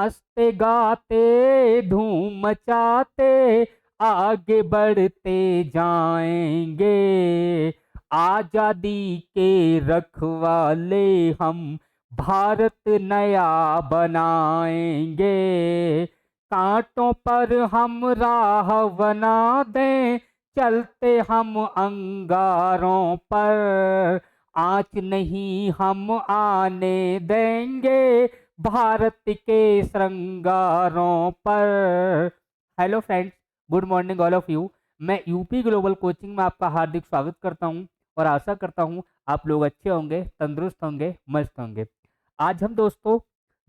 हंसते गाते धूम मचाते आगे बढ़ते जाएंगे। आजादी के रखवाले हम भारत नया बनाएंगे। कांटों पर हम राह बना दें, चलते हम अंगारों पर। आँच नहीं हम आने देंगे भारत के श्रृंगारों पर। Hello friends, good morning all of you. मैं यूपी ग्लोबल कोचिंग में आपका हार्दिक स्वागत करता हूं और आशा करता हूं आप लोग अच्छे होंगे, तंदुरुस्त होंगे, मस्त होंगे। आज हम दोस्तों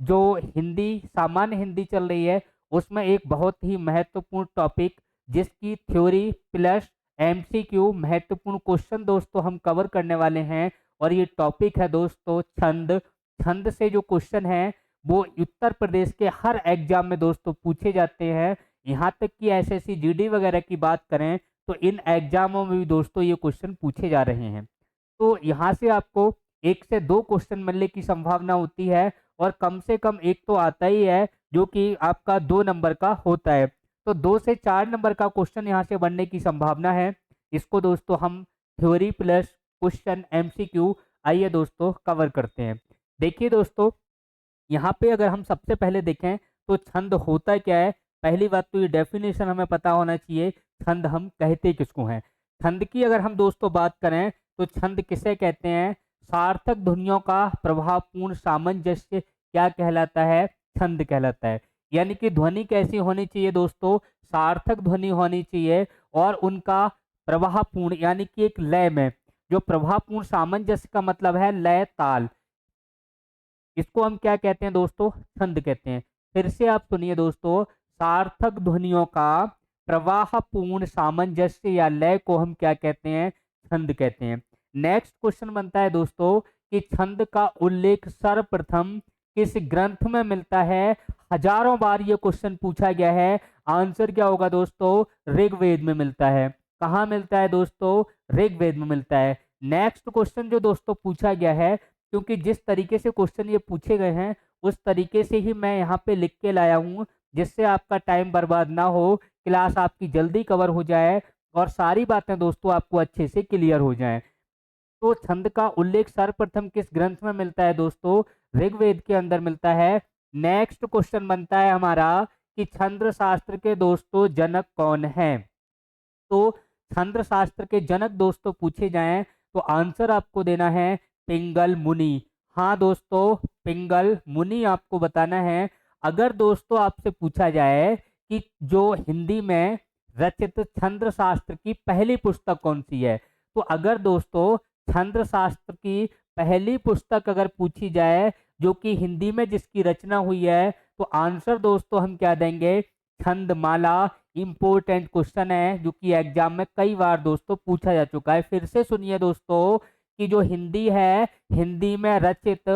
जो हिंदी सामान्य हिंदी चल रही है उसमें एक बहुत ही महत्वपूर्ण टॉपिक जिसकी थ्योरी प्लस एमसीक्यू महत्वपूर्ण क्वेश्चन दोस्तों हम कवर करने वाले हैं। और ये टॉपिक है दोस्तों छंद। छंद से जो क्वेश्चन है वो उत्तर प्रदेश के हर एग्जाम में दोस्तों पूछे जाते हैं। यहाँ तक कि एसएससी जीडी वगैरह की बात करें तो इन एग्जामों में भी दोस्तों ये क्वेश्चन पूछे जा रहे हैं। तो यहाँ से आपको एक से दो क्वेश्चन मिलने की संभावना होती है और कम से कम एक तो आता ही है जो कि आपका 2 नंबर का होता है। तो 2 से 4 नंबर का क्वेश्चन यहाँ से बनने की संभावना है। इसको दोस्तों हम थ्योरी प्लस क्वेश्चन एमसीक्यू आइए दोस्तों कवर करते हैं। देखिए दोस्तों, यहाँ पे अगर हम सबसे पहले देखें तो छंद होता क्या है। पहली बात तो ये डेफिनेशन हमें पता होना चाहिए, छंद हम कहते किसको हैं। छंद की अगर हम दोस्तों बात करें तो छंद किसे कहते हैं? सार्थक ध्वनियों का प्रभावपूर्ण सामंजस्य क्या कहलाता है? छंद कहलाता है। यानी कि ध्वनि कैसी होनी चाहिए दोस्तों? सार्थक ध्वनि होनी चाहिए और उनका प्रभावपूर्ण यानी कि एक लय में जो प्रभावपूर्ण सामंजस्य का मतलब है लय ताल, इसको हम क्या कहते हैं दोस्तों? छंद कहते हैं। फिर से आप सुनिए दोस्तों, सार्थक ध्वनियों का प्रवाहपूर्ण सामंजस्य या लय को हम क्या कहते हैं? छंद कहते हैं। नेक्स्ट क्वेश्चन बनता है दोस्तों कि छंद का उल्लेख सर्वप्रथम किस ग्रंथ में मिलता है? हजारों बार ये क्वेश्चन पूछा गया है। आंसर क्या होगा दोस्तों? ऋग्वेद में मिलता है। कहाँ मिलता है दोस्तों? ऋग्वेद में मिलता है। नेक्स्ट क्वेश्चन जो दोस्तों पूछा गया है, क्योंकि जिस तरीके से क्वेश्चन ये पूछे गए हैं उस तरीके से ही मैं यहाँ पे लिख के लाया हूँ जिससे आपका टाइम बर्बाद ना हो, क्लास आपकी जल्दी कवर हो जाए और सारी बातें दोस्तों आपको अच्छे से क्लियर हो जाएं। तो छंद का उल्लेख सर्वप्रथम किस ग्रंथ में मिलता है दोस्तों? ऋग्वेद के अंदर मिलता है। नेक्स्ट क्वेश्चन बनता है हमारा कि छंद शास्त्र के दोस्तों जनक कौन है? तो छंद शास्त्र के जनक दोस्तों पूछे जाएं तो आंसर आपको देना है पिंगल मुनि। हाँ दोस्तों, पिंगल मुनि आपको बताना है। अगर दोस्तों आपसे पूछा जाए कि जो हिंदी में रचित छंद शास्त्र की पहली पुस्तक कौन सी है, तो अगर दोस्तों छंद शास्त्र की पहली पुस्तक अगर पूछी जाए जो कि हिंदी में जिसकी रचना हुई है तो आंसर दोस्तों हम क्या देंगे? छंदमाला। इंपॉर्टेंट क्वेश्चन है जो कि एग्जाम में कई बार दोस्तों पूछा जा चुका है। फिर से सुनिए दोस्तों कि जो हिंदी है, हिंदी में रचित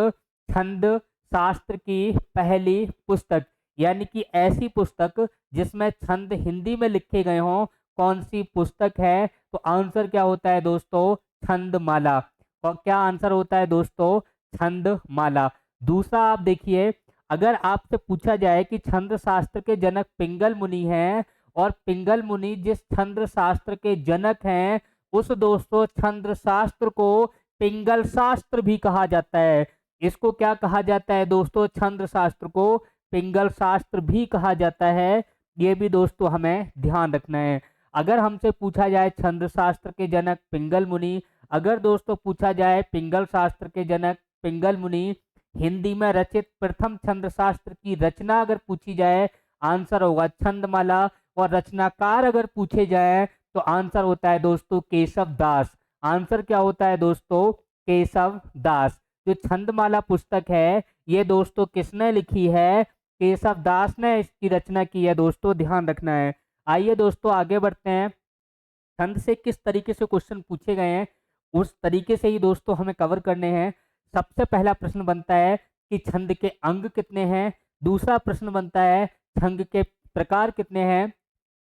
छंद शास्त्र की पहली पुस्तक यानी कि ऐसी पुस्तक जिसमें छंद हिंदी में लिखे गए हों, कौन सी पुस्तक है? तो आंसर क्या होता है दोस्तों? छंदमाला। और क्या आंसर होता है दोस्तों? छंदमाला। दूसरा आप देखिए, अगर आपसे पूछा जाए कि छंद शास्त्र के जनक पिंगल मुनि हैं और पिंगल मुनि जिस छंद शास्त्र के जनक हैं उस दोस्तों छंद शास्त्र को पिंगल शास्त्र भी कहा जाता है। इसको क्या कहा जाता है दोस्तों? छंद शास्त्र को पिंगल शास्त्र भी कहा जाता है। ये भी दोस्तों हमें ध्यान रखना है। अगर हमसे पूछा जाए छंद शास्त्र के जनक पिंगल मुनि, अगर दोस्तों पूछा जाए पिंगल शास्त्र के जनक पिंगल मुनि, हिंदी में रचित प्रथम छंद शास्त्र की रचना अगर पूछी जाए आंसर होगा छंदमाला। और रचनाकार अगर पूछे जाए तो आंसर होता है दोस्तों केशव दास। आंसर क्या होता है दोस्तों? केशव दास। जो छंदमाला पुस्तक है ये दोस्तों किसने लिखी है? केशव दास ने इसकी रचना की है दोस्तों, ध्यान रखना है। आइए दोस्तों आगे बढ़ते हैं। छंद से किस तरीके से क्वेश्चन पूछे गए हैं उस तरीके से ही दोस्तों हमें कवर करने हैं। सबसे पहला प्रश्न बनता है कि छंद के अंग कितने हैं। दूसरा प्रश्न बनता है छंद के प्रकार कितने हैं।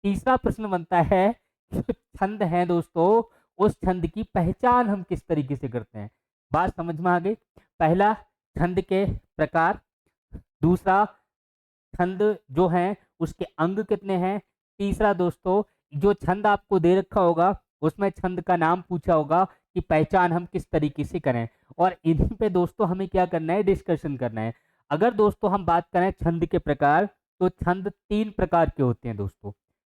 तीसरा प्रश्न बनता है कि छंद है दोस्तों उस छंद की पहचान हम किस तरीके से करते हैं। बात समझ में आ गई? पहला छंद के प्रकार, दूसरा छंद जो है उसके अंग कितने हैं। तीसरा दोस्तों, जो छंद आपको दे रखा होगा उसमें छंद का नाम पूछा होगा कि पहचान हम किस तरीके से करें, और इन्हीं पे दोस्तों हमें क्या करना है, डिस्कशन करना है। अगर दोस्तों हम बात करें छंद के प्रकार, तो छंद 3 प्रकार के होते हैं दोस्तों।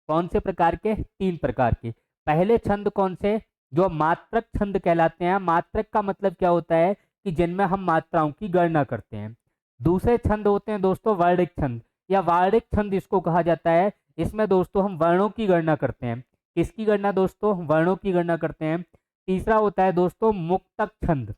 कौन से प्रकार के? 3 प्रकार के। पहले छंद कौन से? जो मात्रक छंद कहलाते हैं। मात्रक का मतलब क्या होता है कि जिनमें हम मात्राओं की गणना करते हैं। दूसरे छंद होते हैं दोस्तों वर्णिक छंद, या वार्णिक छंद इसको कहा जाता है। इसमें दोस्तों हम वर्णों की गणना करते हैं। किसकी गणना दोस्तों? वर्णों की गणना करते हैं। तीसरा होता है दोस्तों मुक्तक छंद।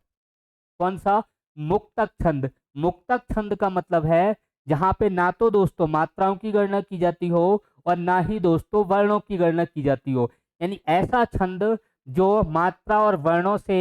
कौन सा? मुक्तक छंद। मुक्तक छंद का मतलब है जहां पे ना तो दोस्तों मात्राओं की गणना की जाती हो और ना ही दोस्तों वर्णों की गणना की जाती हो, यानी ऐसा छंद जो मात्रा और वर्णों से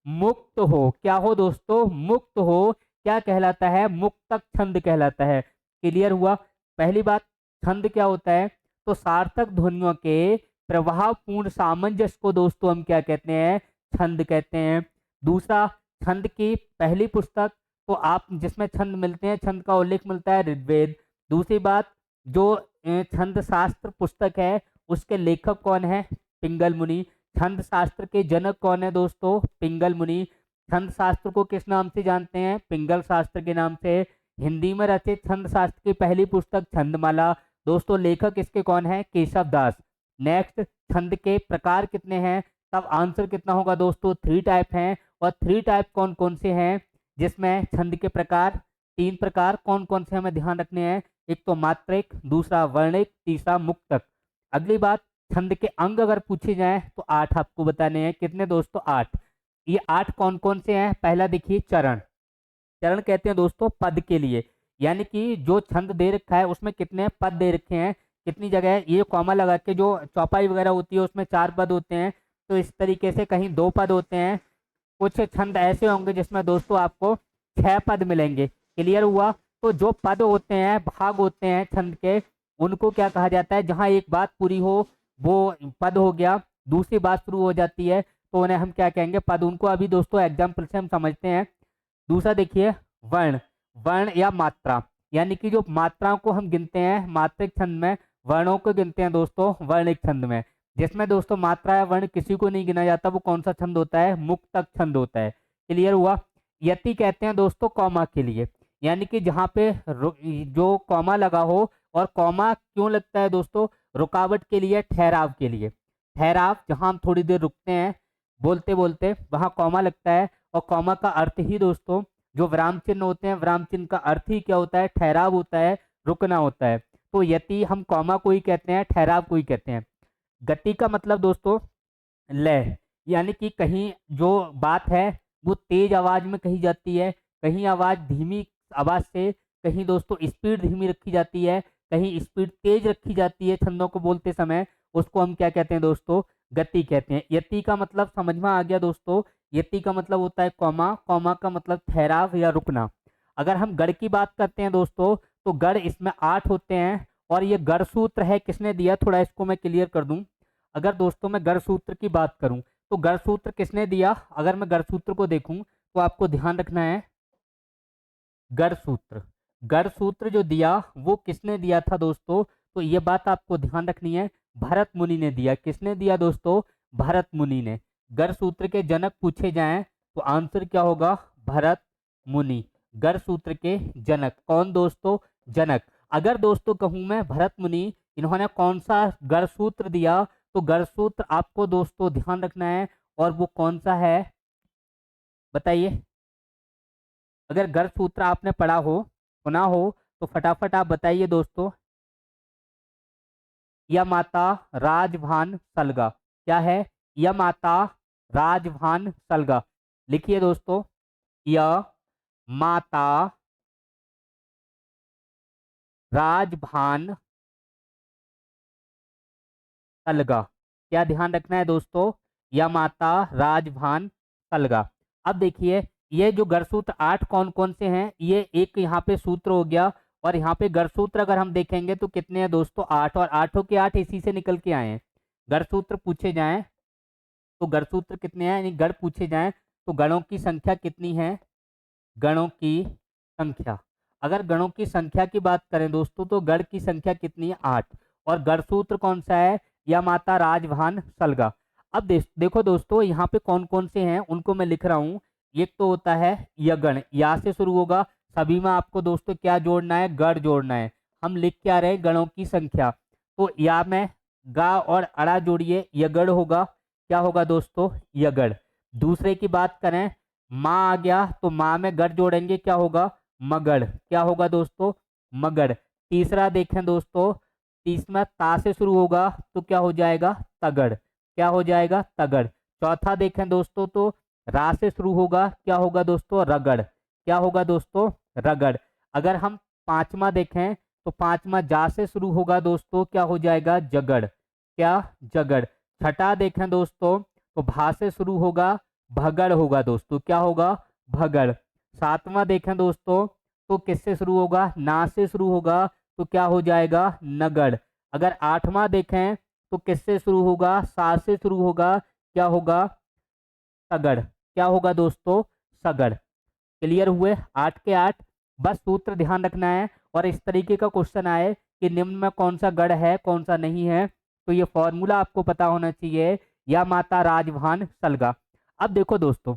मुक्त हो। क्या हो दोस्तों? मुक्त हो। क्या कहलाता है? मुक्तक छंद कहलाता है। क्लियर हुआ? पहली बात, छंद क्या होता है? तो सार्थक ध्वनियों के प्रभावपूर्ण सामंजस्य को दोस्तों हम क्या कहते हैं? छंद कहते हैं। दूसरा, छंद की पहली पुस्तक तो आप जिसमें छंद मिलते हैं, छंद का उल्लेख मिलता है ऋग्वेद। दूसरी बात, जो छंद शास्त्र पुस्तक है उसके लेखक कौन है? पिंगल मुनि। छंद शास्त्र के जनक कौन है दोस्तों? पिंगल मुनि। छंद शास्त्र को किस नाम से जानते हैं? पिंगल शास्त्र के नाम से। हिंदी में रचित छंद शास्त्र की पहली पुस्तक छंदमाला। दोस्तों लेखक इसके कौन है? केशव दास। नेक्स्ट, छंद के प्रकार कितने हैं? तब आंसर कितना होगा दोस्तों? 3 टाइप हैं। और 3 टाइप कौन कौन से हैं? जिसमें छंद के प्रकार 3 प्रकार कौन कौन से हमें ध्यान रखने हैं? एक तो मात्रिक, दूसरा वर्णिक, तीसरा मुक्तक। अगली बात, छंद के अंग अगर पूछे जाएं तो 8 आपको बताने हैं। कितने दोस्तों? 8। ये 8 कौन कौन से हैं? पहला देखिए चरण। चरण कहते हैं दोस्तों पद के लिए, यानी कि जो छंद दे रखा है उसमें कितने पद दे रखे हैं, कितनी जगह है। ये कॉमा लगा के जो चौपाई वगैरह होती है उसमें 4 पद होते हैं, तो इस तरीके से कहीं 2 पद होते हैं। कुछ छंद ऐसे होंगे जिसमें दोस्तों आपको 6 पद मिलेंगे। क्लियर हुआ? तो जो पद होते हैं, भाग होते हैं छंद के, उनको क्या कहा जाता है? जहां एक बात पूरी हो वो पद हो गया, दूसरी बात शुरू हो जाती है तो उन्हें हम क्या कहेंगे? पद। उनको अभी दोस्तों एग्जाम्पल से हम समझते हैं। दूसरा देखिए वर्ण। वर्ण या मात्रा, यानी कि जो मात्राओं को हम गिनते हैं मात्रिक छंद में, वर्णों को गिनते हैं दोस्तों वर्णिक छंद में। जिसमें दोस्तों मात्रा या वर्ण किसी को नहीं गिना जाता, वो कौन सा छंद होता है? मुक्तक छंद होता है। क्लियर हुआ? यति कहते हैं दोस्तों कॉमा के लिए, यानी कि जहां पे जो कॉमा लगा हो, और कॉमा क्यों लगता है दोस्तों? रुकावट के लिए, ठहराव के लिए। ठहराव, जहां हम थोड़ी देर रुकते हैं बोलते बोलते, वहां कॉमा लगता है। और कॉमा का अर्थ ही दोस्तों, जो विराम चिन्ह होते हैं, विराम चिन्ह का अर्थ ही क्या होता है? ठहराव होता है, रुकना होता है। तो यति हम कॉमा को ही कहते हैं, ठहराव को ही कहते हैं। गति का मतलब दोस्तों लय, यानी कि कहीं जो बात है वो तेज आवाज में कही जाती है, कहीं आवाज धीमी आवाज से, कहीं दोस्तों स्पीड धीमी रखी जाती है, कहीं स्पीड तेज रखी जाती है छंदों को बोलते समय, उसको हम क्या कहते हैं दोस्तों? गति कहते हैं। यति का मतलब समझ में आ गया दोस्तों? यति का मतलब होता है कॉमा, कॉमा का मतलब ठहराव या रुकना। अगर हम गढ़ की बात करते हैं दोस्तों, तो गढ़ इसमें 8 होते हैं, और ये गढ़ सूत्र है किसने दिया? थोड़ा इसको मैं क्लियर कर दूं। अगर दोस्तों मैं गढ़ सूत्र की बात करूं तो गढ़ सूत्र किसने दिया? अगर मैं गढ़ सूत्र को देखूं तो आपको ध्यान रखना है, गढ़ सूत्र, गढ़ सूत्र जो दिया वो किसने दिया था दोस्तों? तो ये बात आपको ध्यान रखनी है, भरत मुनि ने दिया। किसने दिया दोस्तों? भरत मुनि ने। गढ़ सूत्र के जनक पूछे जाएं तो आंसर क्या होगा? भरत मुनि। गढ़ सूत्र के जनक कौन दोस्तों? जनक। अगर दोस्तों कहूं मैं भरत मुनि, इन्होंने कौन सा गढ़ सूत्र दिया, तो गढ़ सूत्र आपको दोस्तों ध्यान रखना है, और वो कौन सा है बताइए। अगर गढ़ सूत्र आपने पढ़ा हो, सुना हो, तो फटाफट आप बताइए दोस्तों। या माता राजभान सलगा। क्या है? या माता राजभान सलगा। लिखिए दोस्तों, या माता राजभान सलगा। क्या ध्यान रखना है दोस्तों? या माता राजभान सलगा। अब देखिए, ये जो गढ़सूत्र 8 कौन कौन से हैं, ये एक यहाँ पे सूत्र हो गया, और यहाँ पे गढ़सूत्र अगर हम देखेंगे तो कितने हैं दोस्तों? 8, और 8 के 8 इसी से निकल के आए हैं। गढ़सूत्र पूछे जाएं तो गढ़सूत्र कितने हैं, यानी गढ़ पूछे जाएं तो गणों की संख्या कितनी है? गणों की संख्या। अगर गणों की संख्या की बात करें दोस्तों तो गण की संख्या कितनी है 8। और गढ़ सूत्र कौन सा है, या माता राजभान सलगा। अब देखो दोस्तों यहाँ पे कौन कौन से हैं उनको मैं लिख रहा हूँ। एक तो होता है यगण, या से शुरू होगा। सभी में आपको दोस्तों क्या जोड़ना है, गढ़ जोड़ना है। हम लिख क्या रहे हैं, गणों की संख्या। तो या में गा और अड़ा जोड़िए, यगढ़ होगा। क्या होगा दोस्तों, यगढ़। दूसरे की बात करें, माँ आ गया तो माँ में गढ़ जोड़ेंगे, क्या होगा, मगढ़। क्या होगा दोस्तों, मगढ़। तीसरा देखें दोस्तों, तीसरा ता से शुरू होगा तो क्या हो जाएगा, तगड़। क्या हो जाएगा, तगड़। चौथा देखें दोस्तों तो रा से शुरू होगा, क्या होगा दोस्तों, रगड़। क्या होगा दोस्तों, रगड़। अगर हम पांचवा देखें तो पांचवा जा से शुरू होगा दोस्तों, क्या हो जाएगा, जगड़। क्या, जगड़। छठा देखें दोस्तों तो भा से शुरू होगा, भगड़ होगा दोस्तों। क्या होगा, भगड़। सातवां देखें दोस्तों तो किससे शुरू होगा, ना से शुरू होगा तो क्या हो जाएगा, नगड़। अगर आठवां देखें तो किससे शुरू होगा, सा से शुरू होगा, क्या होगा, सगड़। क्या होगा दोस्तों, सगड़। क्लियर हुए, 8 के 8। बस सूत्र ध्यान रखना है, और इस तरीके का क्वेश्चन आए कि निम्न में कौन सा गढ़ है कौन सा नहीं है, तो ये फॉर्मूला आपको पता होना चाहिए, या माता राजभान सलगा। अब देखो दोस्तों,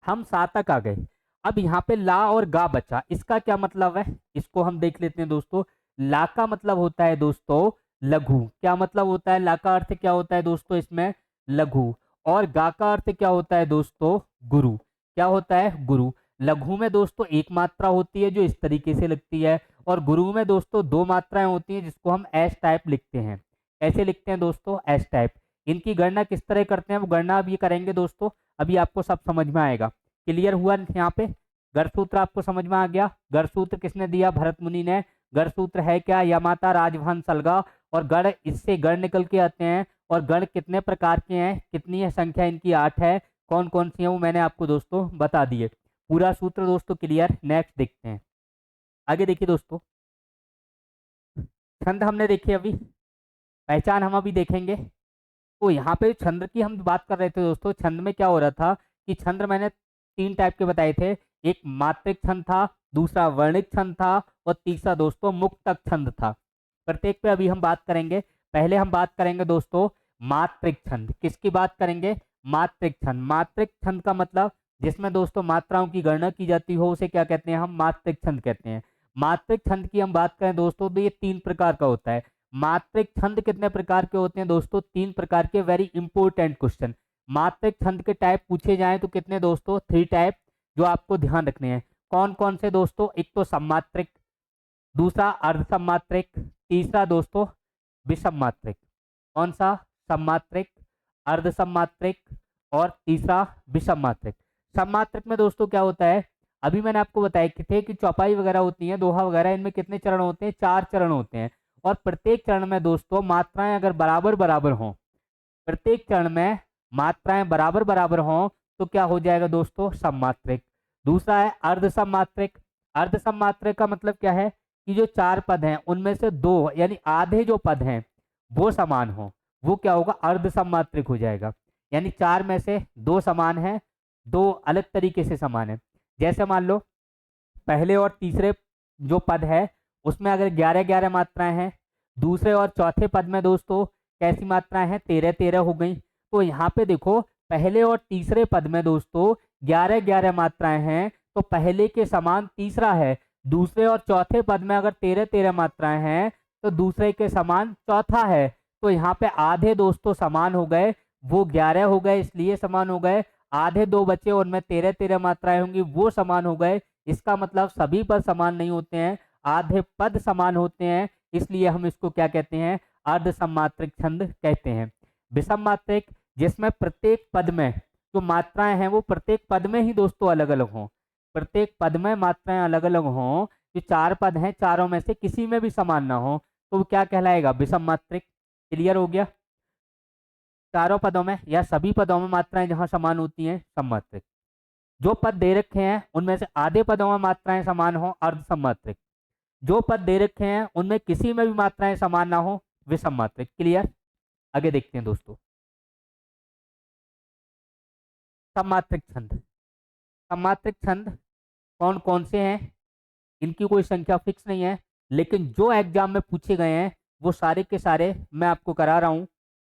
हम सा तक आ गए। अब यहाँ पे ला और गा बचा, इसका क्या मतलब है, इसको हम देख लेते हैं दोस्तों। ला का मतलब होता है दोस्तों लघु। क्या मतलब होता है, ला का अर्थ क्या होता है दोस्तों इसमें, लघु। और गा का अर्थ क्या होता है दोस्तों, गुरु। क्या होता है, गुरु। लघु में दोस्तों एक मात्रा होती है जो इस तरीके से लगती है, और गुरु में दोस्तों दो मात्राएं होती हैं जिसको हम एस टाइप लिखते हैं। ऐसे लिखते हैं दोस्तों, एस टाइप। इनकी गणना किस तरह करते हैं, वो गणना अब ये करेंगे दोस्तों, अभी आपको सब समझ में आएगा। क्लियर हुआ यहाँ पे, गर्भ सूत्र आपको समझ में आ गया। गर्भ सूत्र किसने दिया, भरत मुनि ने। गर्भ सूत्र है क्या, यमाता राजभान सलगा। और गण, इससे गण निकल के आते हैं। और गण कितने प्रकार के हैं, कितनी है संख्या इनकी, 8 है। कौन कौन सी है वो मैंने आपको दोस्तों बता दिए। पूरा सूत्र दोस्तों क्लियर। नेक्स्ट देखते हैं, आगे देखिए दोस्तों। छंद हमने देखे अभी, पहचान हम अभी देखेंगे। तो यहाँ पे छंद की हम बात कर रहे थे दोस्तों। छंद में क्या हो रहा था कि छंद मैंने 3 टाइप के बताए थे। एक मात्रिक छंद था, दूसरा वर्णिक छंद था, और तीसरा दोस्तों मुक्तक छंद था। प्रत्येक पे अभी हम बात करेंगे। पहले हम बात करेंगे दोस्तों मात्रिक छंद। किसकी बात करेंगे, मात्रिक छंद। मात्रिक छंद का मतलब जिसमें दोस्तों मात्राओं की गणना की जाती हो उसे क्या कहते हैं, हम मात्रिक छंद कहते हैं। मात्रिक छंद की हम बात करें दोस्तों तो ये 3 प्रकार का होता है। मात्रिक छंद कितने प्रकार के होते हैं दोस्तों, 3 प्रकार के। Very important question. मात्रिक छंद के टाइप पूछे जाएं तो कितने दोस्तों, 3 टाइप, जो आपको ध्यान रखने हैं। कौन कौन से दोस्तों, एक तो सम्मात्रिक, दूसरा अर्ध सम्मात्रिक, तीसरा दोस्तों विषम मात्रिक। कौन सा, सम्मात्रिक, अर्ध सम्मात्रिक, और तीसरा विषम मात्रिक। सम्मात्रिक में दोस्तों क्या होता है, अभी मैंने आपको बताया कि थे कि चौपाई वगैरह होती है, दोहा वगैरह, इनमें कितने चरण होते हैं, 4 चरण होते हैं। और प्रत्येक चरण में दोस्तों मात्राएं अगर बराबर बराबर हों, प्रत्येक चरण में मात्राएं बराबर बराबर हों तो क्या हो जाएगा दोस्तों, सम्मात्रिक। दूसरा है अर्ध सम्मात्रिक। अर्ध सम्मात्रिक का मतलब क्या है कि जो 4 पद हैं उनमें से 2 यानी आधे जो पद हैं वो समान हो, वो क्या होगा, अर्ध सम्मात्रिक हो जाएगा। यानी 4 में से 2 समान है, 2 अलग तरीके से समान है। जैसे मान लो पहले और तीसरे जो पद है उसमें अगर 11-11 मात्राएं हैं, दूसरे और चौथे पद में दोस्तों कैसी मात्राएं हैं, 13-13 हो गई। तो यहाँ पे देखो पहले और तीसरे पद में दोस्तों 11-11 मात्राएं हैं, तो पहले के समान तीसरा है। दूसरे और चौथे पद में अगर 13-13 मात्राएं हैं तो दूसरे के समान चौथा है। तो यहाँ पे आधे दोस्तों समान हो गए, वो 11 हो गए इसलिए समान हो गए। आधे 2 बचे उनमें 13-13 मात्राएं होंगी, वो समान हो गए। इसका मतलब सभी पद समान नहीं होते हैं, आधे पद समान होते हैं, इसलिए हम इसको क्या कहते हैं, अर्ध सम्मात्रिक छंद कहते हैं। विषम मात्रिक, जिसमें प्रत्येक पद में जो मात्राएं हैं वो प्रत्येक पद में ही दोस्तों अलग अलग हों, प्रत्येक पद में मात्राएं अलग अलग हों। जो 4 पद हैं चारों में से किसी में भी समान ना हो तो वो क्या कहलाएगा, विषम मात्रिक। क्लियर हो गया, चारों पदों में या सभी पदों में मात्राएं जहां समान होती हैं, सम्मात्रिक। जो पद दे रखे हैं उनमें से आधे पदों में मात्राएं समान हो, अर्ध सम्मात्रिक। जो पद दे रखे हैं उनमें किसी में भी मात्राएं समान ना हो, विषम मात्रिक। क्लियर, आगे देखते हैं दोस्तों सम्मात्रिक छंद। सम्मात्रिक छंद कौन कौन से हैं, इनकी कोई संख्या फिक्स नहीं है, लेकिन जो एग्जाम में पूछे गए हैं वो सारे के सारे मैं आपको करा रहा हूँ,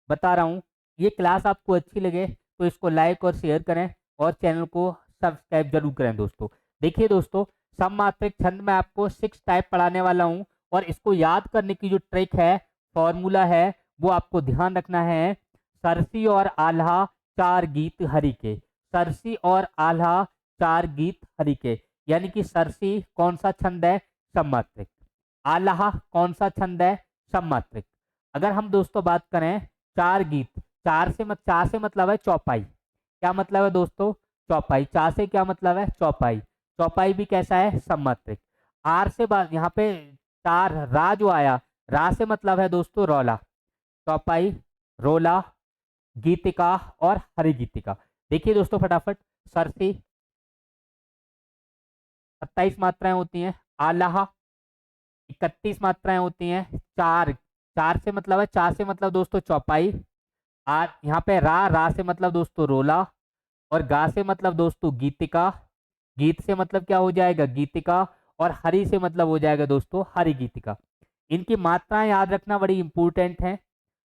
बता रहा हूँ। ये क्लास आपको अच्छी लगे तो इसको लाइक और शेयर करें और चैनल को सब्सक्राइब जरूर करें दोस्तों। देखिए दोस्तों, सममात्रिक छंद में आपको 6 टाइप पढ़ाने वाला हूँ और इसको याद करने की जो ट्रिक है, फॉर्मूला है, वो आपको ध्यान रखना है। सरसी और आल्हा 4 गीत हरि के, सरसी और आल्हा 4 गीत हरि के, यानी कि सरसी कौन सा छंद है, सममात्रिक। आल्हा कौन सा छंद है, सममात्रिक। अगर हम दोस्तों बात करें 4 गीत, चार से मतलब है चौपाई। क्या मतलब है दोस्तों, चौपाई। चार से क्या मतलब है, चौपाई। चौपाई भी कैसा है, सममात्रिक। आर से बात यहाँ पे चार, रा जो आया, रा से मतलब है दोस्तों रौला। चौपाई, रोला, गीतिका और हरिगीतिका। देखिए दोस्तों फटाफट, सरसी 27 मात्राएं होती हैं, आल्हा 31 मात्राएं होती हैं। चार, चार से मतलब है, चार से मतलब दोस्तों चौपाई। आर यहाँ पे रा से मतलब दोस्तों रोला और गा से मतलब दोस्तों गीतिका। गीत से मतलब क्या हो जाएगा, गीतिका। और हरि से मतलब हो जाएगा दोस्तों हरि गीतिका। इनकी मात्राएं याद रखना बड़ी इंपॉर्टेंट है।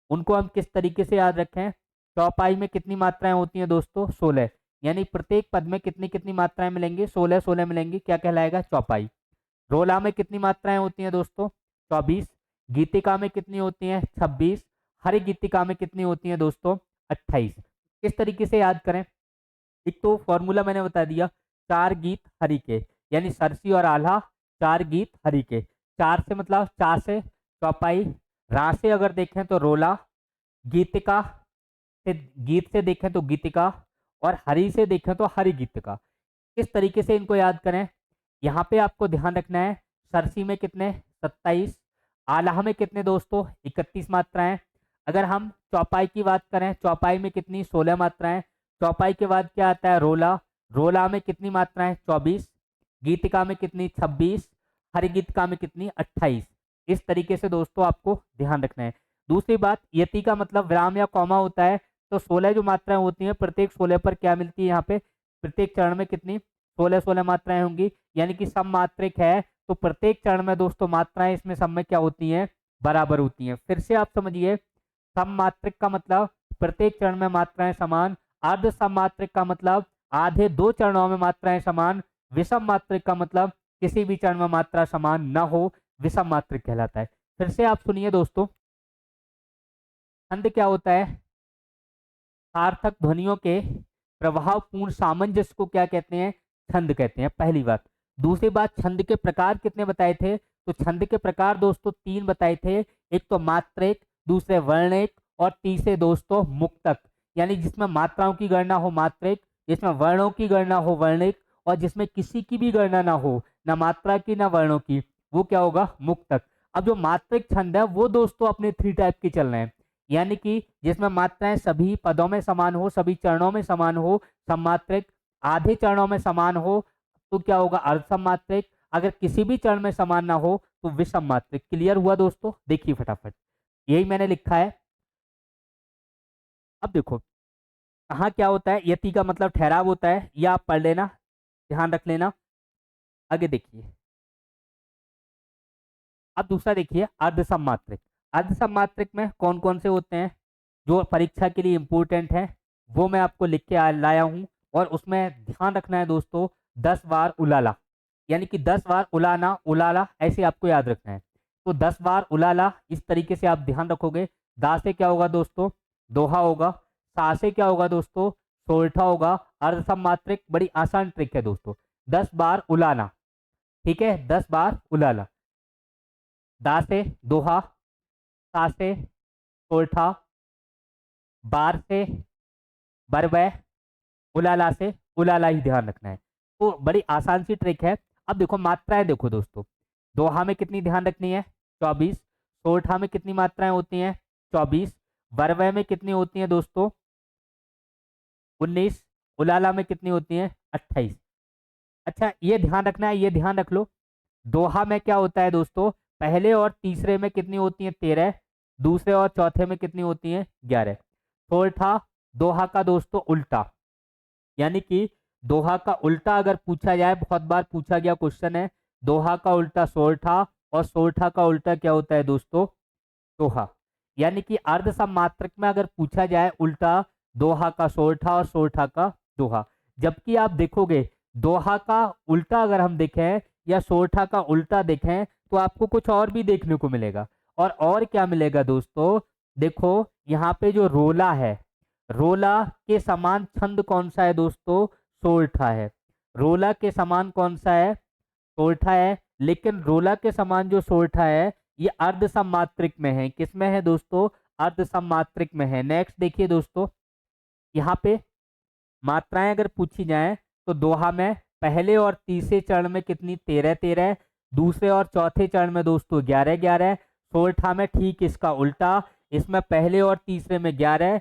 उनको हम किस तरीके से याद रखें, चौपाई में कितनी मात्राएं होती हैं दोस्तों, 16, यानी प्रत्येक पद में कितनी कितनी मात्राएं मिलेंगी, 16 16 मिलेंगी, क्या कहलाएगा, चौपाई। रोला में कितनी मात्राएं होती हैं दोस्तों, 24। गीतिका में कितनी होती हैं, 26। हरि गीतिका में कितनी होती हैं दोस्तों, 28। किस तरीके से याद करें, एक तो फॉर्मूला मैंने बता दिया, 4 गीत हरि के, यानी सरसी और आल्हा 4 गीत हरि के। चार से मतलब चार से चौपाई, रा से अगर देखें तो रोला, गीतिका से, गीत से देखें तो गीतिका और हरि से देखें तो हरि गीतिका। किस तरीके से इनको याद करें, यहाँ पे आपको ध्यान रखना है, सरसी में कितने, 27। आल्हा में कितने दोस्तों, 31 मात्राएं। अगर हम चौपाई की बात करें, चौपाई में कितनी, 16 मात्राएं। चौपाई के बाद क्या आता है, रोला, रोला में कितनी मात्राएं, 24। गीतिका में कितनी, 26। हरि गीतिका में कितनी, 28। इस तरीके से दोस्तों आपको ध्यान रखना है। दूसरी बात, यति का मतलब विराम या कॉमा होता है, तो 16 जो मात्राएं होती हैं, प्रत्येक 16 पर क्या मिलती है, यहाँ पे प्रत्येक चरण में कितनी, 16 16 मात्राएं होंगी, यानी कि सममात्रिक है, तो प्रत्येक चरण में दोस्तों मात्राएं इसमें सब में क्या होती हैं, बराबर होती हैं। फिर से आप समझिए, सममात्रिक का मतलब प्रत्येक चरण में मात्राएं समान, अर्ध सममात्रिक का मतलब आधे 2 चरणों में मात्राएं समान, विषम मात्रिक का मतलब किसी भी चरण में मात्रा समान न हो, विषम मात्रिक कहलाता है। फिर से आप सुनिए दोस्तों, छंद क्या होता है, सार्थक ध्वनियों के प्रभावपूर्ण सामंजस्य को क्या कहते हैं, छंद कहते हैं, पहली बात। दूसरी बात, छंद के प्रकार कितने बताए थे, तो छंद के प्रकार दोस्तों 3 बताए थे। एक तो मात्रिक, दूसरे वर्णिक और तीसरे दोस्तों मुक्तक, यानी जिसमें मात्राओं की गणना हो मात्रिक, जिसमें वर्णों की गणना हो वर्णिक, और जिसमें किसी की भी गणना ना हो, ना मात्रा की ना वर्णों की, वो क्या होगा, मुक्तक। अब जो मात्रिक छंद है वो दोस्तों अपने 3 टाइप के चल रहे हैं, यानी कि जिसमें मात्राएं सभी पदों में समान हो, सभी चरणों में समान हो, सममात्रिक। आधे चरणों में समान हो तो क्या होगा, अर्ध सममात्रिक। अगर किसी भी चरण में समान ना हो तो विषम मात्रिक। क्लियर हुआ दोस्तों, देखिए फटाफट, यही मैंने लिखा है। अब देखो कहाँ क्या होता है, यति का मतलब ठहराव होता है, या आप पढ़ लेना, ध्यान रख लेना। आगे देखिए, अब दूसरा देखिए, अर्ध सममात्रिक। अर्ध सममात्रिक में कौन कौन से होते हैं, जो परीक्षा के लिए इंपॉर्टेंट है, वो मैं आपको लिख के लाया हूं। और उसमें ध्यान रखना है दोस्तों, 10 बार उलाला, यानी कि 10 बार उलाना उलाला, ऐसे आपको याद रखना है। तो 10 बार उलाला इस तरीके से आप ध्यान रखोगे। दा से क्या होगा दोस्तों, दोहा होगा। सा से क्या होगा दोस्तों, सोरठा होगा। अर्ध सममात्रिक बड़ी आसान ट्रिक है दोस्तों, 10 बार उलाना, ठीक है, 10 बार उलाला। दा से दोहा, सा से सोरठा, बार से बरवै, उलाला से उलाला ही ध्यान रखना है। तो बड़ी आसान सी ट्रिक है। अब देखो मात्राएं, देखो दोस्तों, दोहा में कितनी ध्यान रखनी है, 24। सोरठा में कितनी मात्राएं होती हैं, 24। बरवै में कितनी होती हैं दोस्तों, 19। उलाला में कितनी होती हैं, 28। अच्छा ये ध्यान रखना है, ये ध्यान रख लो, दोहा में क्या होता है दोस्तों, पहले और तीसरे में कितनी होती है, 13। दूसरे और चौथे में कितनी होती है, 11। सोरठा दोहा का दोस्तों उल्टा, यानी कि दोहा का उल्टा अगर पूछा जाए, बहुत बार पूछा गया क्वेश्चन है, दोहा का उल्टा सोरठा, और सोरठा का उल्टा क्या होता है दोस्तों, दोहा। यानी कि अर्ध सम्मात्रक में अगर पूछा जाए उल्टा, दोहा का सोरठा और सोरठा का दोहा। जबकि आप देखोगे दोहा का उल्टा अगर हम देखें या सोरठा का उल्टा देखें तो आपको कुछ और भी देखने को मिलेगा। और क्या मिलेगा दोस्तों, देखो यहाँ पे जो रोला है, रोला के समान छंद कौन सा है दोस्तों, सोरठा है। रोला के समान कौन सा है, सोरठा है। लेकिन रोला के समान जो सोरठा है ये अर्ध सम्मात्रिक में है। किसमें है दोस्तों, अर्ध सम्मात्रिक में है। नेक्स्ट देखिए दोस्तों, यहाँ पे मात्राएं अगर पूछी जाएं तो दोहा में पहले और तीसरे चरण में कितनी, 13-13। दूसरे और चौथे चरण में दोस्तों 11-11। सोरठा में ठीक इसका उल्टा, इसमें पहले और तीसरे में 11,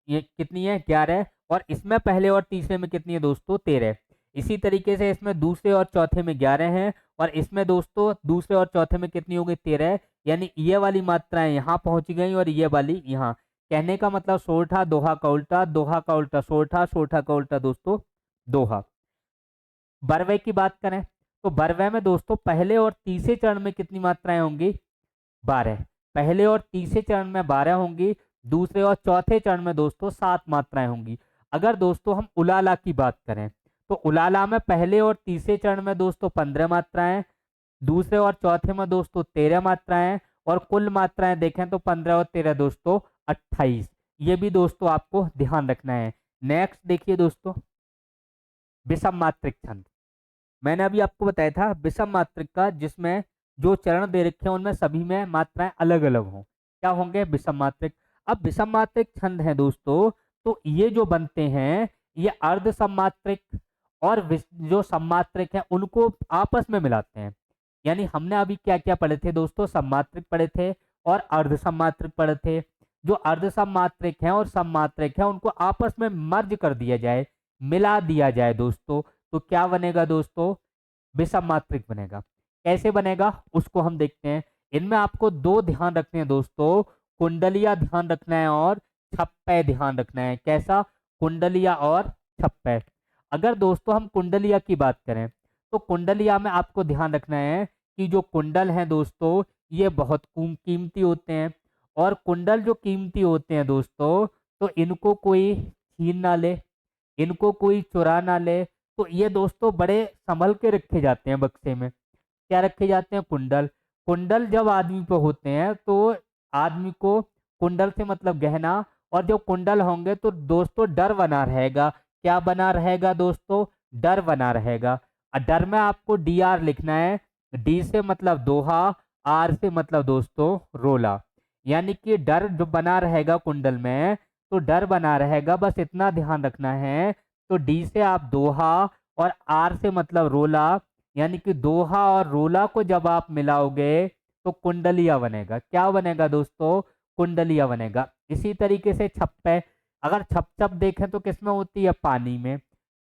ये कितनी है 11, और इसमें पहले और तीसरे में कितनी है दोस्तों 13। इसी तरीके से इसमें दूसरे और चौथे में 11 हैं, और इसमें दोस्तों दूसरे और चौथे में कितनी हो गई 13। यानी ये वाली मात्राएं यहाँ पहुंच गई और ये वाली यहाँ। कहने का मतलब सोरठा दोहा का उल्टा, दोहा का उल्टा सोरठा, सोरठा का उल्टा दोस्तों दोहा। बरवे की बात करें तो बरवे में दोस्तों पहले और तीसरे चरण में कितनी मात्राएं होंगी, 12। पहले और तीसरे चरण में 12 होंगी, दूसरे और चौथे चरण में दोस्तों 7 मात्राएं होंगी। अगर दोस्तों हम उलाला की बात करें तो उलाला में पहले और तीसरे चरण में दोस्तों 15 मात्राएं, दूसरे और चौथे में दोस्तों 13 मात्राएं, और कुल मात्राएं देखें तो 15 और 13 दोस्तों 28। ये भी दोस्तों आपको ध्यान रखना है। नेक्स्ट देखिए दोस्तों, विषम मात्रिक छंद। मैंने अभी आपको बताया था विषम मात्रिक का, जिसमें जो चरण दे रखे हैं उनमें सभी में मात्राएं अलग अलग हों, क्या होंगे, विषम मात्रिक। अब विषम मात्रिक छंद है दोस्तों, तो ये जो बनते हैं ये अर्ध सम्मात्रिक और जो सम्मात्रिक है उनको आपस में मिलाते हैं। यानी हमने अभी क्या क्या पढ़े थे दोस्तों, सम्मात्रिक पढ़े थे और अर्ध सम्मात्रिक पढ़े थे। जो अर्ध सम्मात्रिक है और सम्मात्रिक है उनको आपस में मर्ज कर दिया जाए, मिला दिया जाए दोस्तों, तो क्या बनेगा दोस्तों, विषम मात्रिक बनेगा। कैसे बनेगा उसको हम देखते हैं। इनमें आपको दो ध्यान रखने हैं दोस्तों, कुंडलिया ध्यान रखना है और छप्पे ध्यान रखना है। कैसा, कुंडलिया और छप्पे। अगर दोस्तों हम कुंडलिया की बात करें तो कुंडलिया में आपको ध्यान रखना है कि जो कुंडल हैं दोस्तों ये बहुत कीमती होते हैं, और कुंडल जो कीमती होते हैं दोस्तों तो इनको कोई छीन ना ले, इनको कोई चुरा ना ले। तो ये दोस्तों बड़े संभल के रखे जाते हैं बक्से में। क्या रखे जाते हैं, कुंडल। कुंडल जब आदमी पे होते हैं तो आदमी को कुंडल से मतलब गहना, और जब कुंडल होंगे तो दोस्तों डर बना रहेगा। क्या बना रहेगा दोस्तों, डर बना रहेगा। और डर में आपको डी आर लिखना है, डी से मतलब दोहा, आर से मतलब दोस्तों रोला। यानी कि डर जो बना रहेगा कुंडल में, तो डर बना रहेगा, बस इतना ध्यान रखना है। तो डी से आप दोहा और आर से मतलब रोला, यानी कि दोहा और रोला को जब आप मिलाओगे तो कुंडलिया बनेगा। क्या बनेगा दोस्तों, कुंडलिया बनेगा। इसी तरीके से छप्पे, अगर छप छप देखें तो किसमें होती है, पानी में।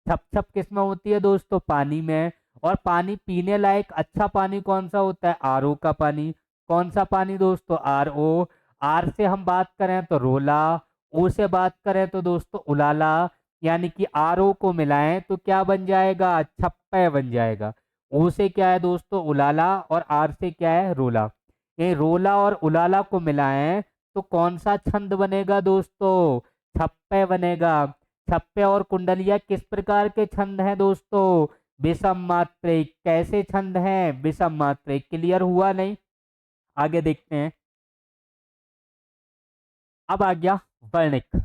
छप छप किसमें होती है दोस्तों, पानी में। और पानी पीने लायक अच्छा पानी कौन सा होता है, आरओ का पानी। कौन सा पानी दोस्तों, आरओ। आर से हम बात करें तो रोला, ओ से बात करें तो दोस्तों उलाला। यानी कि आरओ को मिलाएं तो क्या बन जाएगा, छप्पे बन जाएगा। ओ से क्या है दोस्तों, उलाला, और आर से क्या है, रोला। ये रोला और उलाला को मिलाएं तो कौन सा छंद बनेगा दोस्तों, छप्पे बनेगा। छप्पे और कुंडलिया किस प्रकार के छंद हैं दोस्तों, विषम मात्रिक। कैसे छंद हैं, विषम मात्रिक। क्लियर हुआ नहीं, आगे देखते हैं। अब आ गया वर्णिक।